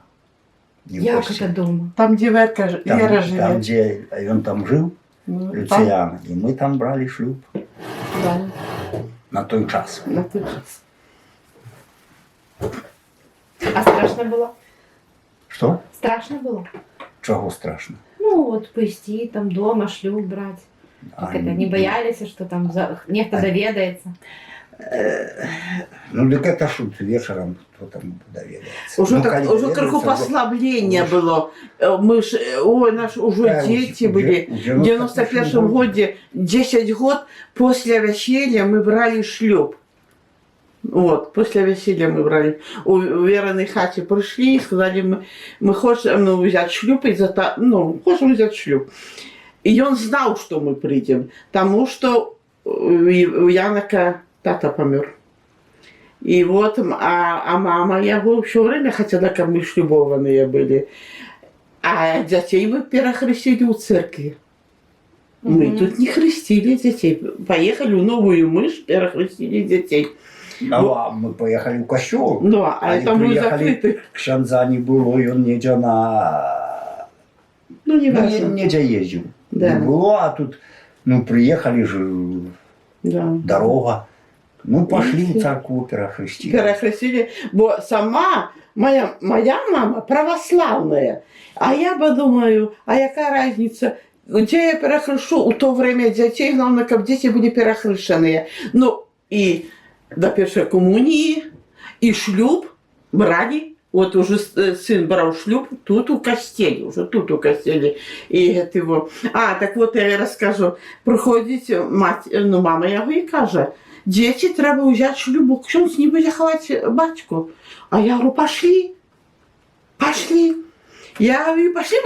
Як це дома? Там, где Вера живет. Там, где он там жил, Люцыян. И мы там брали шлюб. Да. На той час. На той час. А страшно було? Что? Страшно було? Чего страшно? Ну, вот пойти там дома шлюб брать. Как это, не боялись, что там некто доведается? Ну, так это шут вечером, кто там доведается. Уже, ну, уже крыху послабление было. Мы ж, ой, наши уже дети были. В 91-м году, 10 год после веселья мы брали шлюб. Вот, после веселья мы брали. У Вериной хате пришли и сказали, мы хотим взять шлюб, хотим взять шлюб. И он знал, что мы придем, потому что у Янока тата помер. И вот, а мама его все время хотела, как мы шлюбованные были. А детей мы перехрестили у церкви. Мы тут не хрестили детей. Поехали в Новую Мышь, перехрестили детей. А мы поехали в костел. Да, а это мы закрыты. Ксяндза не было, и он нигде нигде ездил. Да. Не было, а тут, приехали же, дорога. Ну, пошли в церковь перехрестили. Перехрестили, бо сама моя мама православная. А я бы думаю, а яка разница, где я перехрещу? У то время детей, главное, как дети были перехрещенные. Ну, и до первой коммунии, и шлюб брали. Вот уже сын брал шлюб тут у костелі, уже тут у костелі. І его. А, так вот я расскажу. Приходить мама його і каже, дети, треба взять шлюбу, ксьондз не буде ховати батьку. А я говорю, пошли. Пошли. Я говорю, пошли,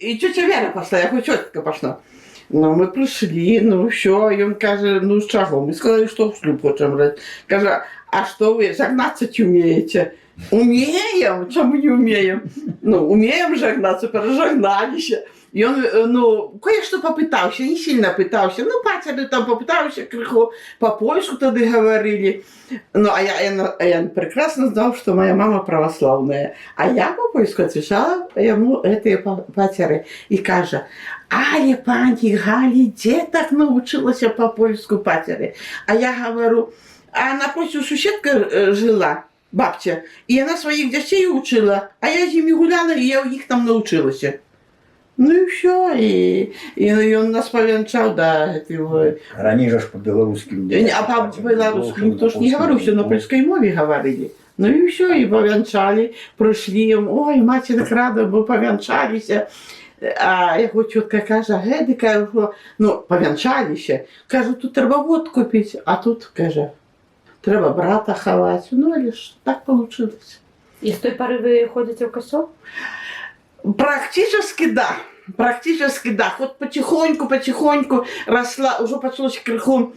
и тетя Вера пошла, я говорю, тетка пошла. Ну, ми прийшли, ну що, і він каже, ну з чого? Ми сказали, що в шлюб хочемо брати. Каже, а що ви, загнатися вмієте? Умеем, чому не умеем? Ну, умеем жагнаться, пережагналися. И он, ну, кое-что попытался, не сильно пытался. Ну, пацаны там попытался, крыху по-польски тогда говорили. Ну, а я прекрасно знал, что моя мама православная. А я по-польски отвечала ему этой пацары. И каже, але пані Галі, де так научилася по-польски пацары? А я говорю, а на Польщу сусідка жила, бабця, і вона своїх дітей учила, а я з ними гуляла, і я у них там научилася. Ну и все, и он нас повенчал, да. Ранее же по-белорусски. А по-белорусски никто ж не говорил, все на польской мове говорили. Ну и все, и повенчали, пройшли, ой, мать так рада, бо повенчались. А його тітка каже, геди, каже, ну, повенчалися. Каже, тут треба водку купити, а тут, каже, треба брата ховати. Ну, але ж так вийшло. И с той поры вы ходите в косел? Практически да. Практически да. Вот потихоньку росла, уже почалось крыху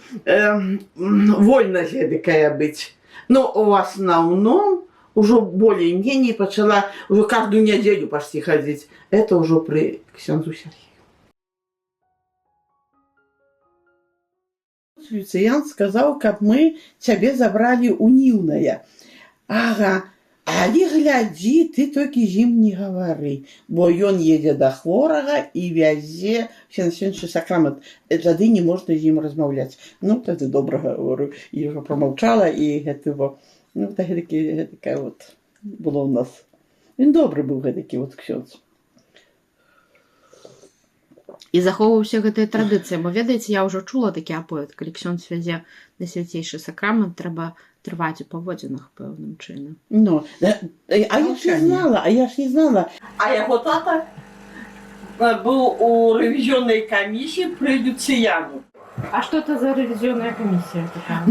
вольность такая быть. Но в основном уже более-менее начала уже каждую неделю почти ходить. Это уже при ксензу Сергею. Люциан сказал, как мы тебе забрали унивное. Ага. Але глядзі, ты толькі з ім не гавары, бо ён едзе да хворага і вязе святочны сакрамент. Тады не можна з ім размаўляць. Ну, тады добра говорю. І ўжо прамаўчала, і гэта, ну, такая вот было ў нас. Він добры быў гэтакі вот ксёндз. І захоўваўся гэтая традыцыя, бо ведаеце, я ўжо чула такі аповед, калі ксёндз вязе на свяцейшы сакрамент, трэба трываць у паводзінах пэўным чынам. Ну, а я ж не знала. А яго тата быў у рэвізіённай камісіі пры Люцыяну. А што это за рэвізіённая камісія такая?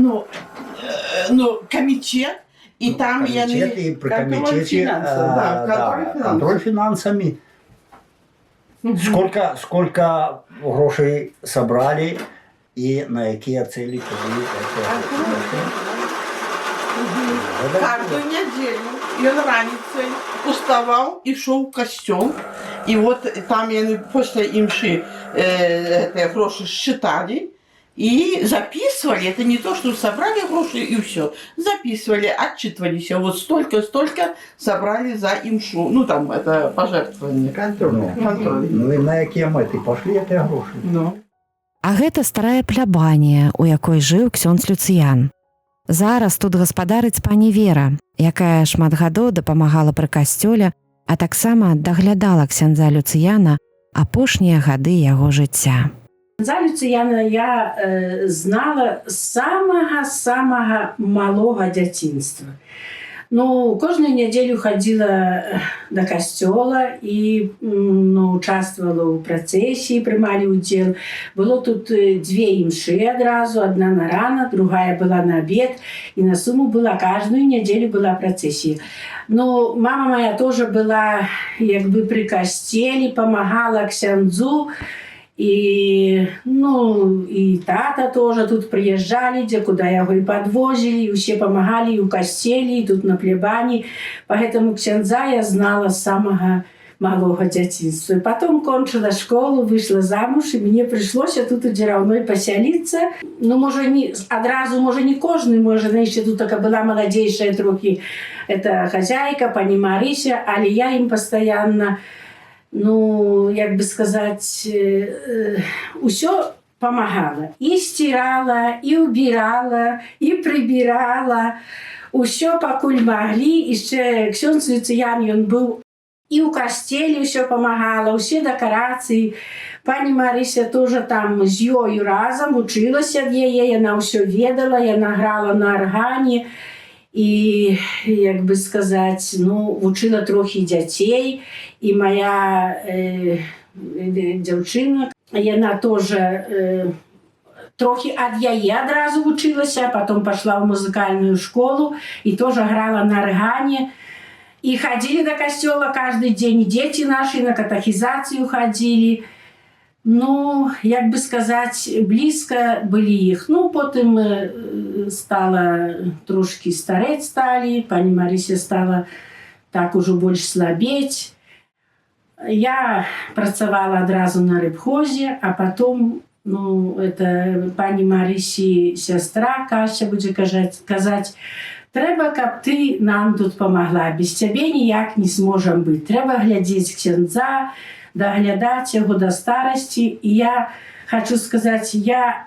Ну, камітет, і там яны... И при комитете контроль финансами. Сколько грошей собрали и на какие цели подали. Каждую неделю ён раніцай уставал и шел в костел. И вот там яны после имши гроши считали и записывали. Это не то, что собрали гроши и все. Записывали, отчитывались. Вот столько собрали за имшу. Ну, там, это пожертвование. Контроль. Ну и на какие мэты пошли эти гроши. Ну. А гэта старая плябанія, у якой жыў ксёндз Люцыян. Зараз тут гаспадарыць пані Вера, якая шмат гадоў дапамагала пры касцёле, а таксама даглядала ксяндза Люцыяна апошнія гады яго жыцця. Ксяндза Люцыяна я знала з самага малога дзяцінства. Ну, кожную нядзелю хадзіла да касцёла і участвавала ў працэсіі, прымалі ўдзел. Было тут дзве імшы адразу, адна на рана, другая была на абед, і на суму была каждую нядзелю была працэсія. Ну, мама моя тоже была як бы пры касцеле, памагала ксяндзу. И тата тоже тут приезжали, где куда его и подвозили, и все помогали и у костеле, и тут на плебании. Поэтому ксяндза я знала с самого малого дзяцінства. И потом кончила школу, вышла замуж, и мне пришлось тут у Дзіраўной поселиться. Ну, может, может, не кожный, может, еще тут только была молодейшая трохи, это хозяйка, пани Марися, але я им постоянно, ну, як бы сказать, усё помогала. И стирала, и убирала, и прибирала. Усё пакуль могли. Еще ксёндз Люцыян, он был и у костеле усё помогала, все декорации. Пани Марися тоже там с ёю разом училась от яе, она усё ведала, она грала на органе. І, як би сказати, вчила трохи дітей. І моя дівчина, вона теж трохи від яє одразу вчилася, а потім пішла в музикальну школу і теж грала на органі. І ходили до костела кожен день, діти наші на катехізацію ходили. Ну, як бы сказаць, блізка былі іх. Ну, потым стала трошкі старэць сталі, пані Марыся стала так ужо больш слабець. Я працавала адразу на рыбхозе, а потом, ну, это пані Марысі сястра Кася будзе казаць, трэба, каб ты нам тут памагла, без цябе ніяк не зможам быць. Трэба глядзець ксяндза, даглядаць яго да старасці. І я хочу сказаць, я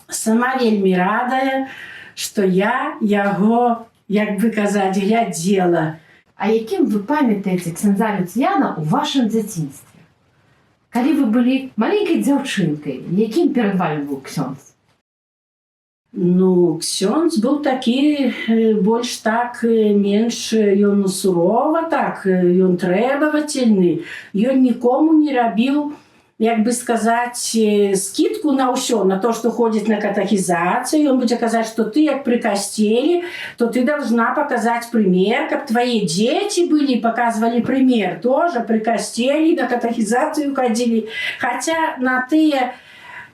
сама вельмі радая, што я яго, як бы казаць, глядзела. А якім вы памятаеце ксяндза Люцьяна ў вашым дзяцінстве? Калі вы былі маленькай дзяўчынкай, якім перад вамі быў ксёндз? Ну, ксёндз быў такі больш так, менш ён сурова, так, ён требавательны, ён нікому не рабіў, як бы сказаць, скидку на ўсё, на то, што ходзіць на катехізацыю. Ён будзе казаць, што ты як пры касцелі, то ты должна показать пример, каб твои дети были, показывали пример. Тоже при касцелі на катехізацыю ходили. Хотя на тыя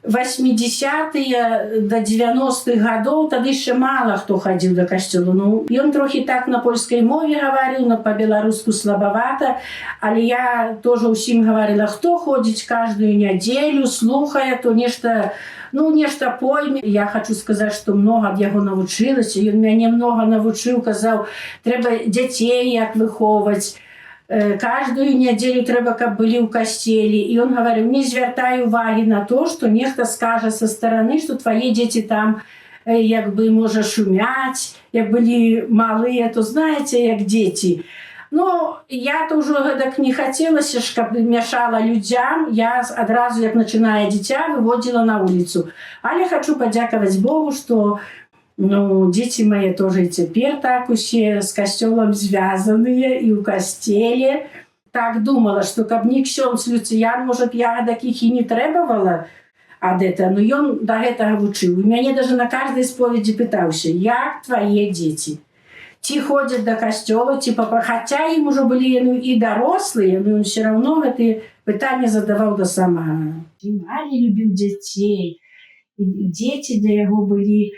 80-е до 90-х годов тады яшчэ мало хто ходил до касцёла. Ну, ён трохи так на польской мове говорил, но по-беларуску слабовато. Але я тоже усім говорила, хто ходзіць каждую неделю, слухая, то нешта, ну, нешта пойме. Я хочу сказать, что много ад яго навучылася. Ён мяне много навучыў, казаў, трэба дзяцей як выхоўваць. Каждую неделю трэба, каб былі ў касцелі. І он говорил, не звяртай увагі на то, что нехта скажа со стороны, что твои дети там як бы можа шумяць, як былі малыя, то знаете, як дети. Но я-то уже гэтак не хотелася, каб мешала людям. Я адразу, як начиная дитя, выводила на улицу. Але хочу подякаваць Богу, что ну, дети мои тоже и теперь так усе с костелом связанные и у костеле. Так думала, что каб не ксёндз Люцьян, может, я таких и не требовала ад этого, но ён до гэтага вучыў. И мяне даже на каждой споведи пытаўся, як твои дети? Ці ходят до костела, типа, хотя им уже были ну, и дорослые, но он все равно эти пытания задавал до самого. Мали любил детей, и дети для его были.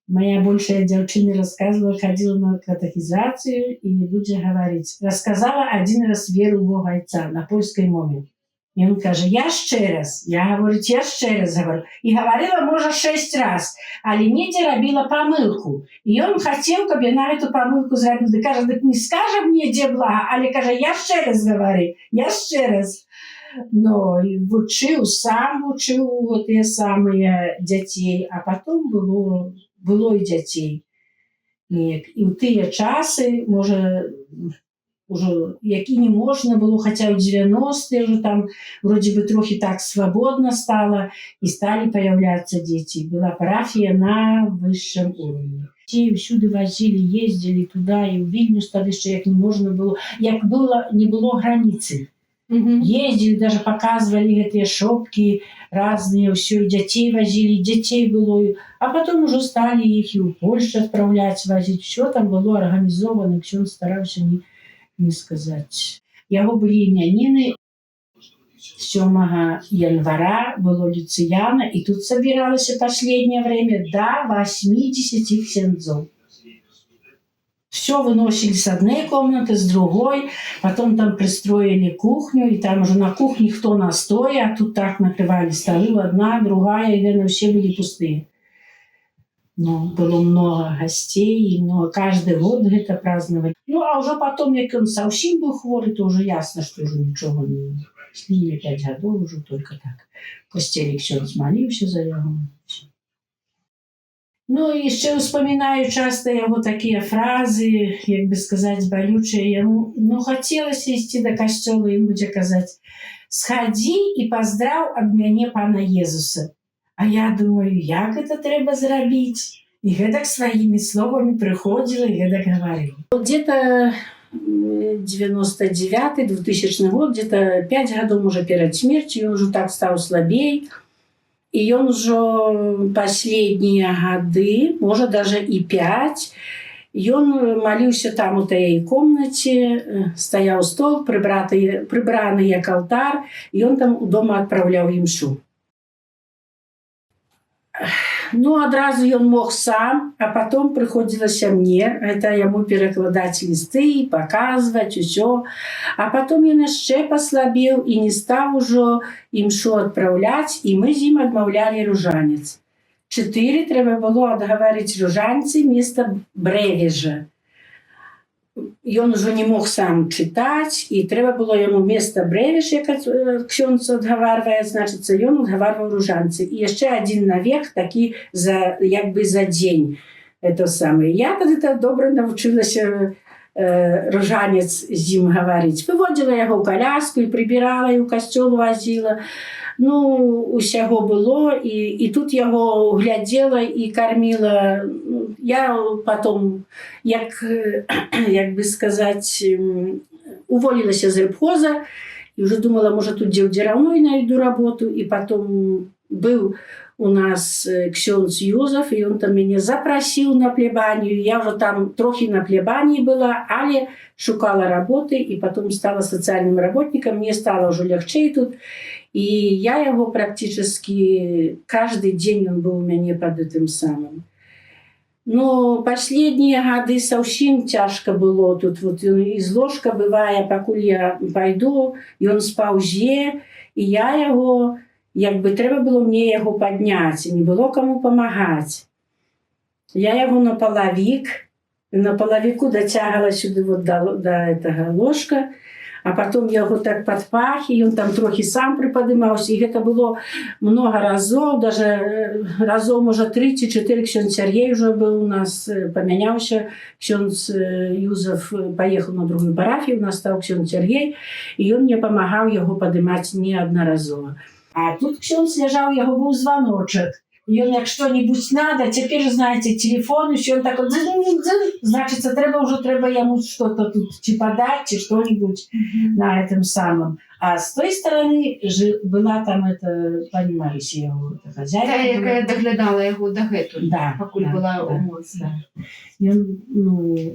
Моя большая дзяўчына рассказывала, ходила на катехизацию и будзе говорить. Рассказала один раз веру в Бога Отца на польской мове. И он каже, яшчэ раз. Я говорю, яшчэ раз говорю. И говорила, может, 6 раз. Але недзе рабила помылку. И он хотел, каб яна эту помылку зрабила. Да каже, так не скажа мне, где блага, але каже, яшчэ раз говори, яшчэ раз. Но вучыў, сам вучыў гэтыя самыя дзяцей, а потом было і дзяцей. І ў тыя часы, можа, уже які не можна было, хотя ў 90-е уже там вроде бы трохи так свободно стало, и стали появляться дети. Была парафия на высшем уровне. Детей всюди возили, ездили туда, и в Вильнюс тогда еще як не можно было, як было, не было границы. Ездили, даже показывали эти шопки разные, все, и детей возили, детей было. А потом уже стали их и в Польшу отправлять, возить. Все там было организовано, все он старался не сказать. Яго были именины 7 января, было Люцьяна, и тут собиралось в последнее время до 80 ксяндзов. Все выносили с одной комнаты, с другой, потом там пристроили кухню, и там уже на кухне кто на стое, а тут так накрывали столы, одна, другая, и наверное, все были пустые. Но было много гостей, и много, каждый год это праздновали. Ну, а уже потом, як он совсем был хворый, то уже ясно, что уже ничего не... С ними 5 годов уже только так. В постели ксёндз молился за яго. Ну, і ще вспоминаю часто его такие фразы, як бы сказать, болючие. Ему, ну, хотелось идти до костела, им будзе казать, сходи и поздрав от мяне пана Езуса. А я думаю, як это трэба зрабіць? И гэтак своими словами приходила и гэтак говорила. Где-то 99-2000 год, где-то 5 годов уже перед смертью, он уже так стал слабей. И он уже последние годы, может даже и 5, Ён маліўся там у той комнаце, стаяў стол, прыбраны як алтар, і ён там дома адпраўляў імшу. Ну, адразу ён мог сам, а потом прыходзілася мне, гэта яму перакладаць лісты, паказваць усё. А потом ён яшчэ паслабеў і не стаў ужо імшу адпраўляць, і мы з ім адмаўлялі ружанец. 4 трэба было адгаварыць ружанцы места брэвежа. Ён ужо не мог сам чытаць, і трэба было яму места брэвеж, як ксёндз адгаварвае, значыцца, ён адгаварваў ружанцы. І яшчэ адзін навек, такі як бы за дзень. Это самае. Я тады добра навучылася ружанец з ім гаварыць. Выводзіла яго ў каляску і прыбірала, і ў касцёл вазіла. Ну, усяго было, і тут яго глядзела і карміла. Я потом, як бы сказаць, уволілася з рэбхоза, і ўжо думала, можа, тут дзе ў Дзіраўной найду работу, і потом быў у нас ксёндз Юзаф, і ён там мяне запрасіў на плебанію. Я ўжо там трохі на плебаніі была, але шукала работы, і потом стала сацыяльным работнікам, мне стала ўжо лягчэй тут. І я яго практически каждый дзень ён быў у мяне пад гэтым самым. Но последнія гады заўсім цяжка было. Тут вот і зложка бывае, пакуль я пайду, ён спаўзе, і я яго, як бы трэба было мне яго падняць, і не было каму памагаць. Я яго на палавіку дацягала сюды вот до гэтага ложка, а потом яго так пад пахі, ён там трохі сам прыпадымаўся, і гэта было много разоў, даже разоў, можа, 3 ці 4 ксёндз Сяргей ўжо быў у нас, памяняўся, ксёндз Юзаф паехаў на другую парафію, у нас стаў ксёндз Сяргей, і ён мне памагаў яго падымаць неаднаразова. А тут ксёндз ляжаў, яго быў званочак. Ён як што-нибудь надо, цяпер, знаете, телефон, усё, он так вот, значится, трэба яму что-то тут ці падаць, ці што-нибудь на этом самом. А с той стороны была там эта, пані Марыся, яго хозяйка. Та, якая даглядала яго дагэтуль, пакуль была ў моцы.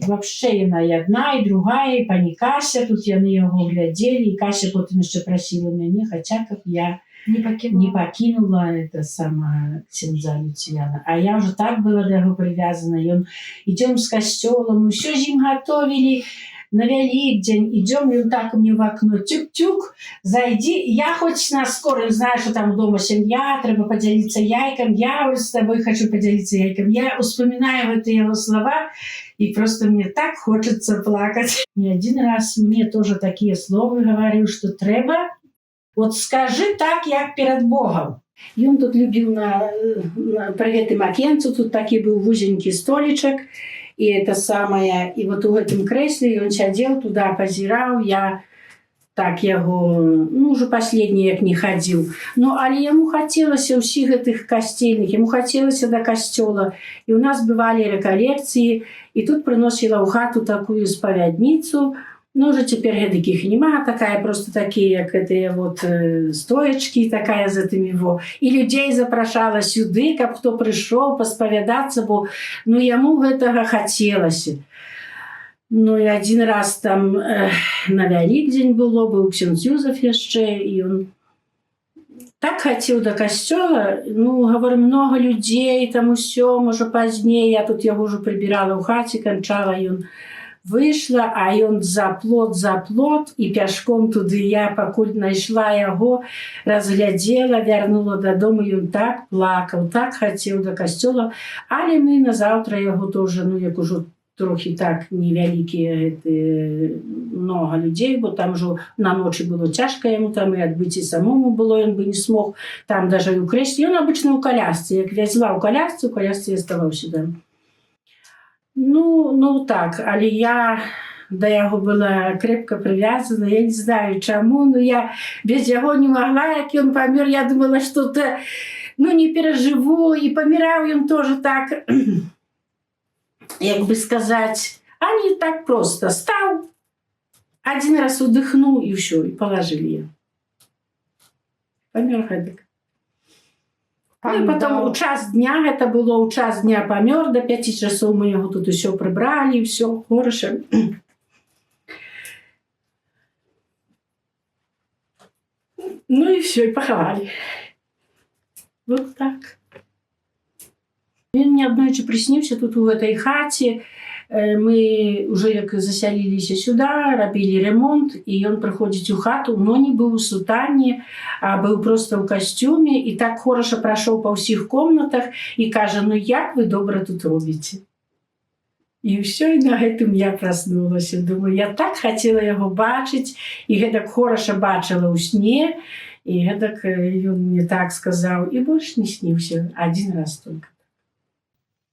Вообще яна і адна, і другая, і пані Кася, тут яны яго глядзелі, і Кася потым яшчэ прасіла мяне, хаця каб я не пакінула это сама ксяндза Люцьяна. А я уже так была да яго прывязана. Ён идём з касцёлам, усё з ім гатовілі на Вялікдзень. Идём, ён так мне в окно, тюк-тюк, зайди. Я хоть на скорым знаю, что там дома семья, трэба подзяліцца яйкам. Я с тобой хочу подзяліцца яйкам. Я успоминаю вот его слова, и просто мне так хочется плакать. И один раз мне тоже такие слова говорил, что трэба вот скажи так, як перед Богом. И он тут любил на проветым акенцу, тут таки был вузенький столичек, и это самое, и вот в этом кресле он сидел, туда позирал, я так яго, ну, уже последний як не ходил. Ну, але ему хотелось усіх этих костельных, ему хотелось до костела, и у нас бывали реколлекции, и тут приносила в хату такую исповедницу. Ну, уже теперь таких нема, такая просто такие, как это вот стоечки, такая за этим его. И людей запрашала сюды, каб кто пришел посповедаться, бо, ну, яму гэтага хотелось. Ну, и один раз там на Вялікдзень было, был ксёндз Юзаф яшчэ, и он так хотел до костела, ну, говорю, много людей, там усё, может, позднее, я тут его уже прибирала в хате, кончала, и он вышла, а ён за плот, і пяшком туды я, пакуль найшла яго, разглядзела, вярнула дадому, ён так плакаў, так хацеў да касцёла, але мы назаўтра яго тоже, ну, як ужо трохі так невялікія, много людзей, бо там ужо на ночы было цяжка яму там і адбыць і самому было, ён бы не смог, там даже і ў крэсле, ён обычно ў калясцы, як вязла ў калясцы і аставаўся там. Ну так, але я да яго была крепко привязана, я не знаю чаму, но я без яго не могла, як ён памёр, я думала, что-то, ну, не переживу, и помирал ён тоже так, як бы сказать, а не так просто, стал, один раз удыхнул, и все, и положили я. Помер гэтак. Ну, і потім у час дня, це було у час дня помер, до 5 часов ми його тут все прибрали, все хорошо. Ну і все, і поховали. Вот так. Він мені однойче приснився тут у цій хаті. Ми вже як заселилися сюди, робили ремонт, і він приходить у хату, но не був у сутані, а був просто в костюмі, і так хорошо пройшов по всіх кімнатах, і каже, ну як ви добре тут робите? І все, і на гэтым я проснулася. Думаю, я так хотіла його бачити, і гэтак хорошо бачила у сні, і гэтак він мені так сказав, і більше не снився, один раз тільки.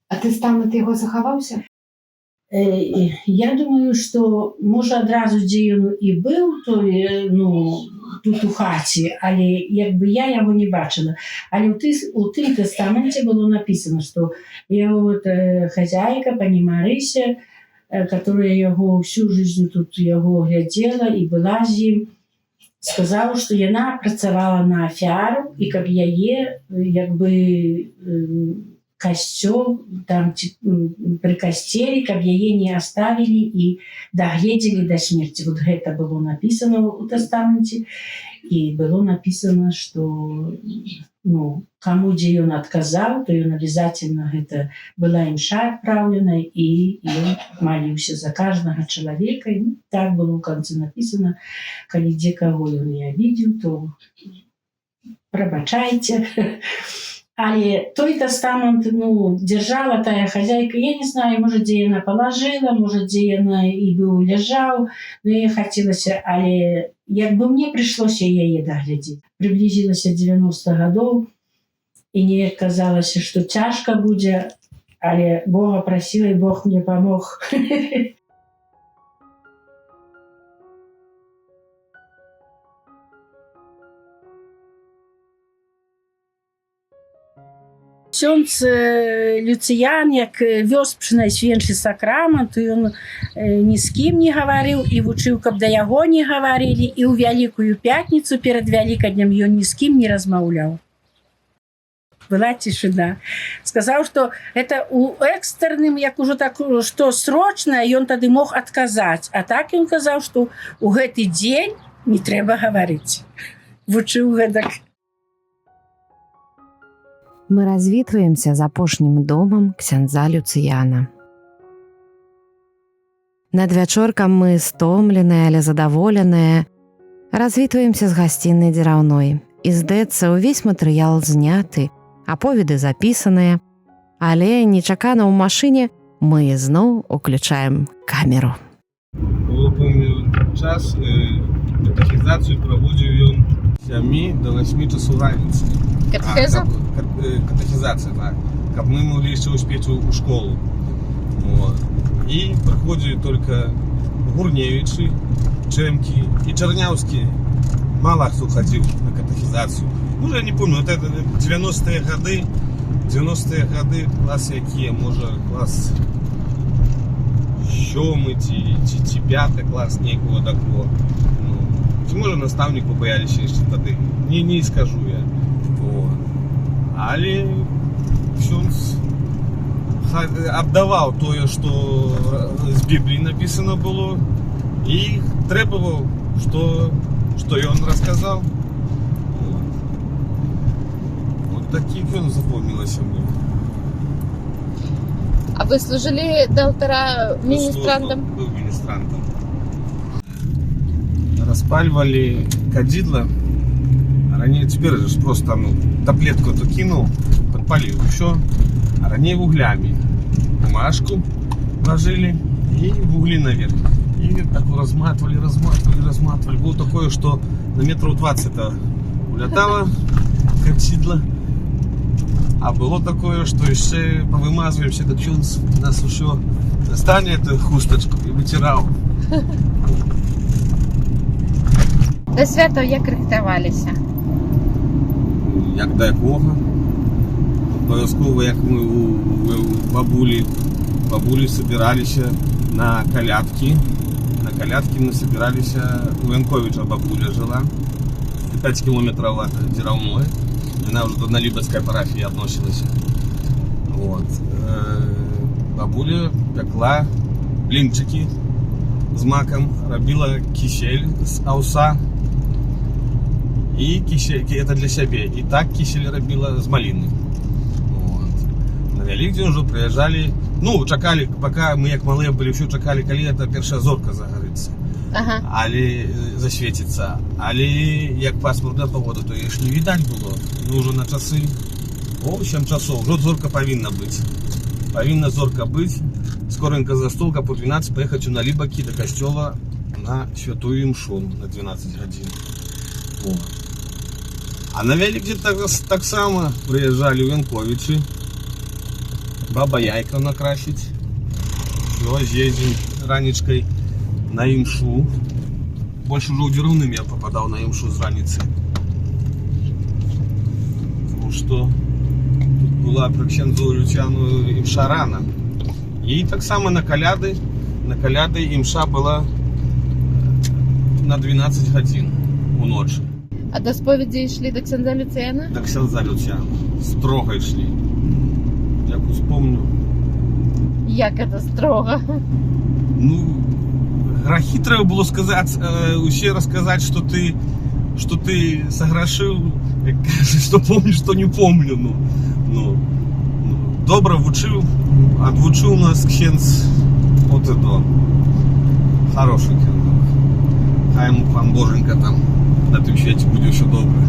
А ти там його заховався? Я думаю, що може одразу, де він і був, то, ну, тут у хаті, але якби я його не бачила. Але у тим тестаменті було написано, що його хазяйка, пані Марися, яка його всю життя тут його гляділа і була з ним, сказала, що вона працювала на офіару, і як її, якби, костел, там при костеле, как ее не оставили и доглядели до смерти. Вот это было написано в Тестаменте, и было написано, что ну, кому где он отказал, то он обязательно это была имша отправлена, и он молился за каждого человека. И так было в конце написано, коли где кого он не обидел, то пробачайте. Але той тестамент, ну, держала тая хозяйка, я не знаю, может, где она положила, может, где она и был лежал, но я хотелася, але якби мне пришлось яе доглядеть. Приблизилась 90 годов, и мне казалось, что тяжко будет, але Бога просила, и Бог мне помог. Ksiądz Люцыян, як вёз Najświętszy Sakrament, то ён ні з кім не гаварыў і вучыў, каб да яго не гаварылі, і ў Вялікую Пятніцу перад Вялікаднем ён ні з кім не размаўляў. Была цішыня. Сказаў, што гэта у экстерным, як ужо так, што срочна, ён тады мог адказаць. А так ён казаў, што ў гэты дзень не трэба гаварыць. Вучыў гэтак. Мы развітваемся з апошнім домам ксяндза Люцыяна. Над вячоркам мы стомленыя, але задаволеныя, развітваемся з гасціннай дзіраўной. І здаецца, увесь матэрыял зняты, аповеды запісаныя, але нечакана ў машыне мы зноў уключаем камеру. У пэўны час катэхізацыю праводзіў ён 7 до 8 часоў раніцы. Катэхеза? Катэхізацыя, так. Каб мы могли яшчэ ўспець у школу. Вот. І прыходзілі толькі Гурневічы, Чэмкі і Чарняўскі. Мало хто хадзіў на катэхізацыю. Уже не помню, это 90-е гады. 90-е гады клас якія, можа, клас 7 ці 5 клас нейкого такого. Ці можа настаўніку баяліся яшчэ тады. Не скажу я. Вот. Але ксёндз аддаваў тое, што з Бібліі напісана было, і требаваў, што ён расказаў. Вот такі ён запомнілася мне. А вы служили до алтара министрантом? Был министрантом. Распаливали кадидло. Ранее теперь же просто таблетку эту кинул, подпалил, все. А ранее углями. Бумажку ложили и в угли наверх. И так разматывали. Было такое, что на метров 20 улетало кадидло. А было такое, что еще повымазываемся, так что нас еще достанет эту хусточку и вытирал. До свята як рихтувалися? Як до якого? Обов'язково, як ми у бабулі собиралися на колядки. На колядки мы собиралися, у Янковича бабуля жила, 5 километров от Дзіраўной. Она уже до Налибецкой парафии относилась. Вот. Бабуля пекла блинчики з маком, робила кисель з ауса. И кисель, это для себя. И так кисель робила з малины. Вот. На Великдень уже приезжали, ну, чакали, пока мы, як малые были, еще чакали, коли это першая зорка загорится. Ага. Али засветится. Али, як пасмурна погода, то їх не видать было. Ну, уже на часы. О, 7 часов. Уже зорка повинна быть. Повинна зорка быть. Скоренько за стол, по 12 поехать у Налибаки до костела на святую имшу на 12 годин. Вот. А на Великдень так само приезжали в Янковичи. Баба яйка накрасить. Все, съездим ранечкой на имшу. Больше уже удержанным я попадал на имшу с раницы. Потому что тут была про ксензу Лютяну имша рано. И так само на коляды имша была на 12 годин у ночи. А до сповіді йшли до ксенза Люціяна? До ксенза Люціяна. Строго йшли. Як успомню. Як це строго? Ну, грахи треба було сказати, ще розказати, що ти согрешив, як кажуть, що помню, що не помню. Ну, добре вчив, а вчив нас ксенз от і до. Хороший ксенз. Хай йому пан Боженька там на тим світі буде все добре.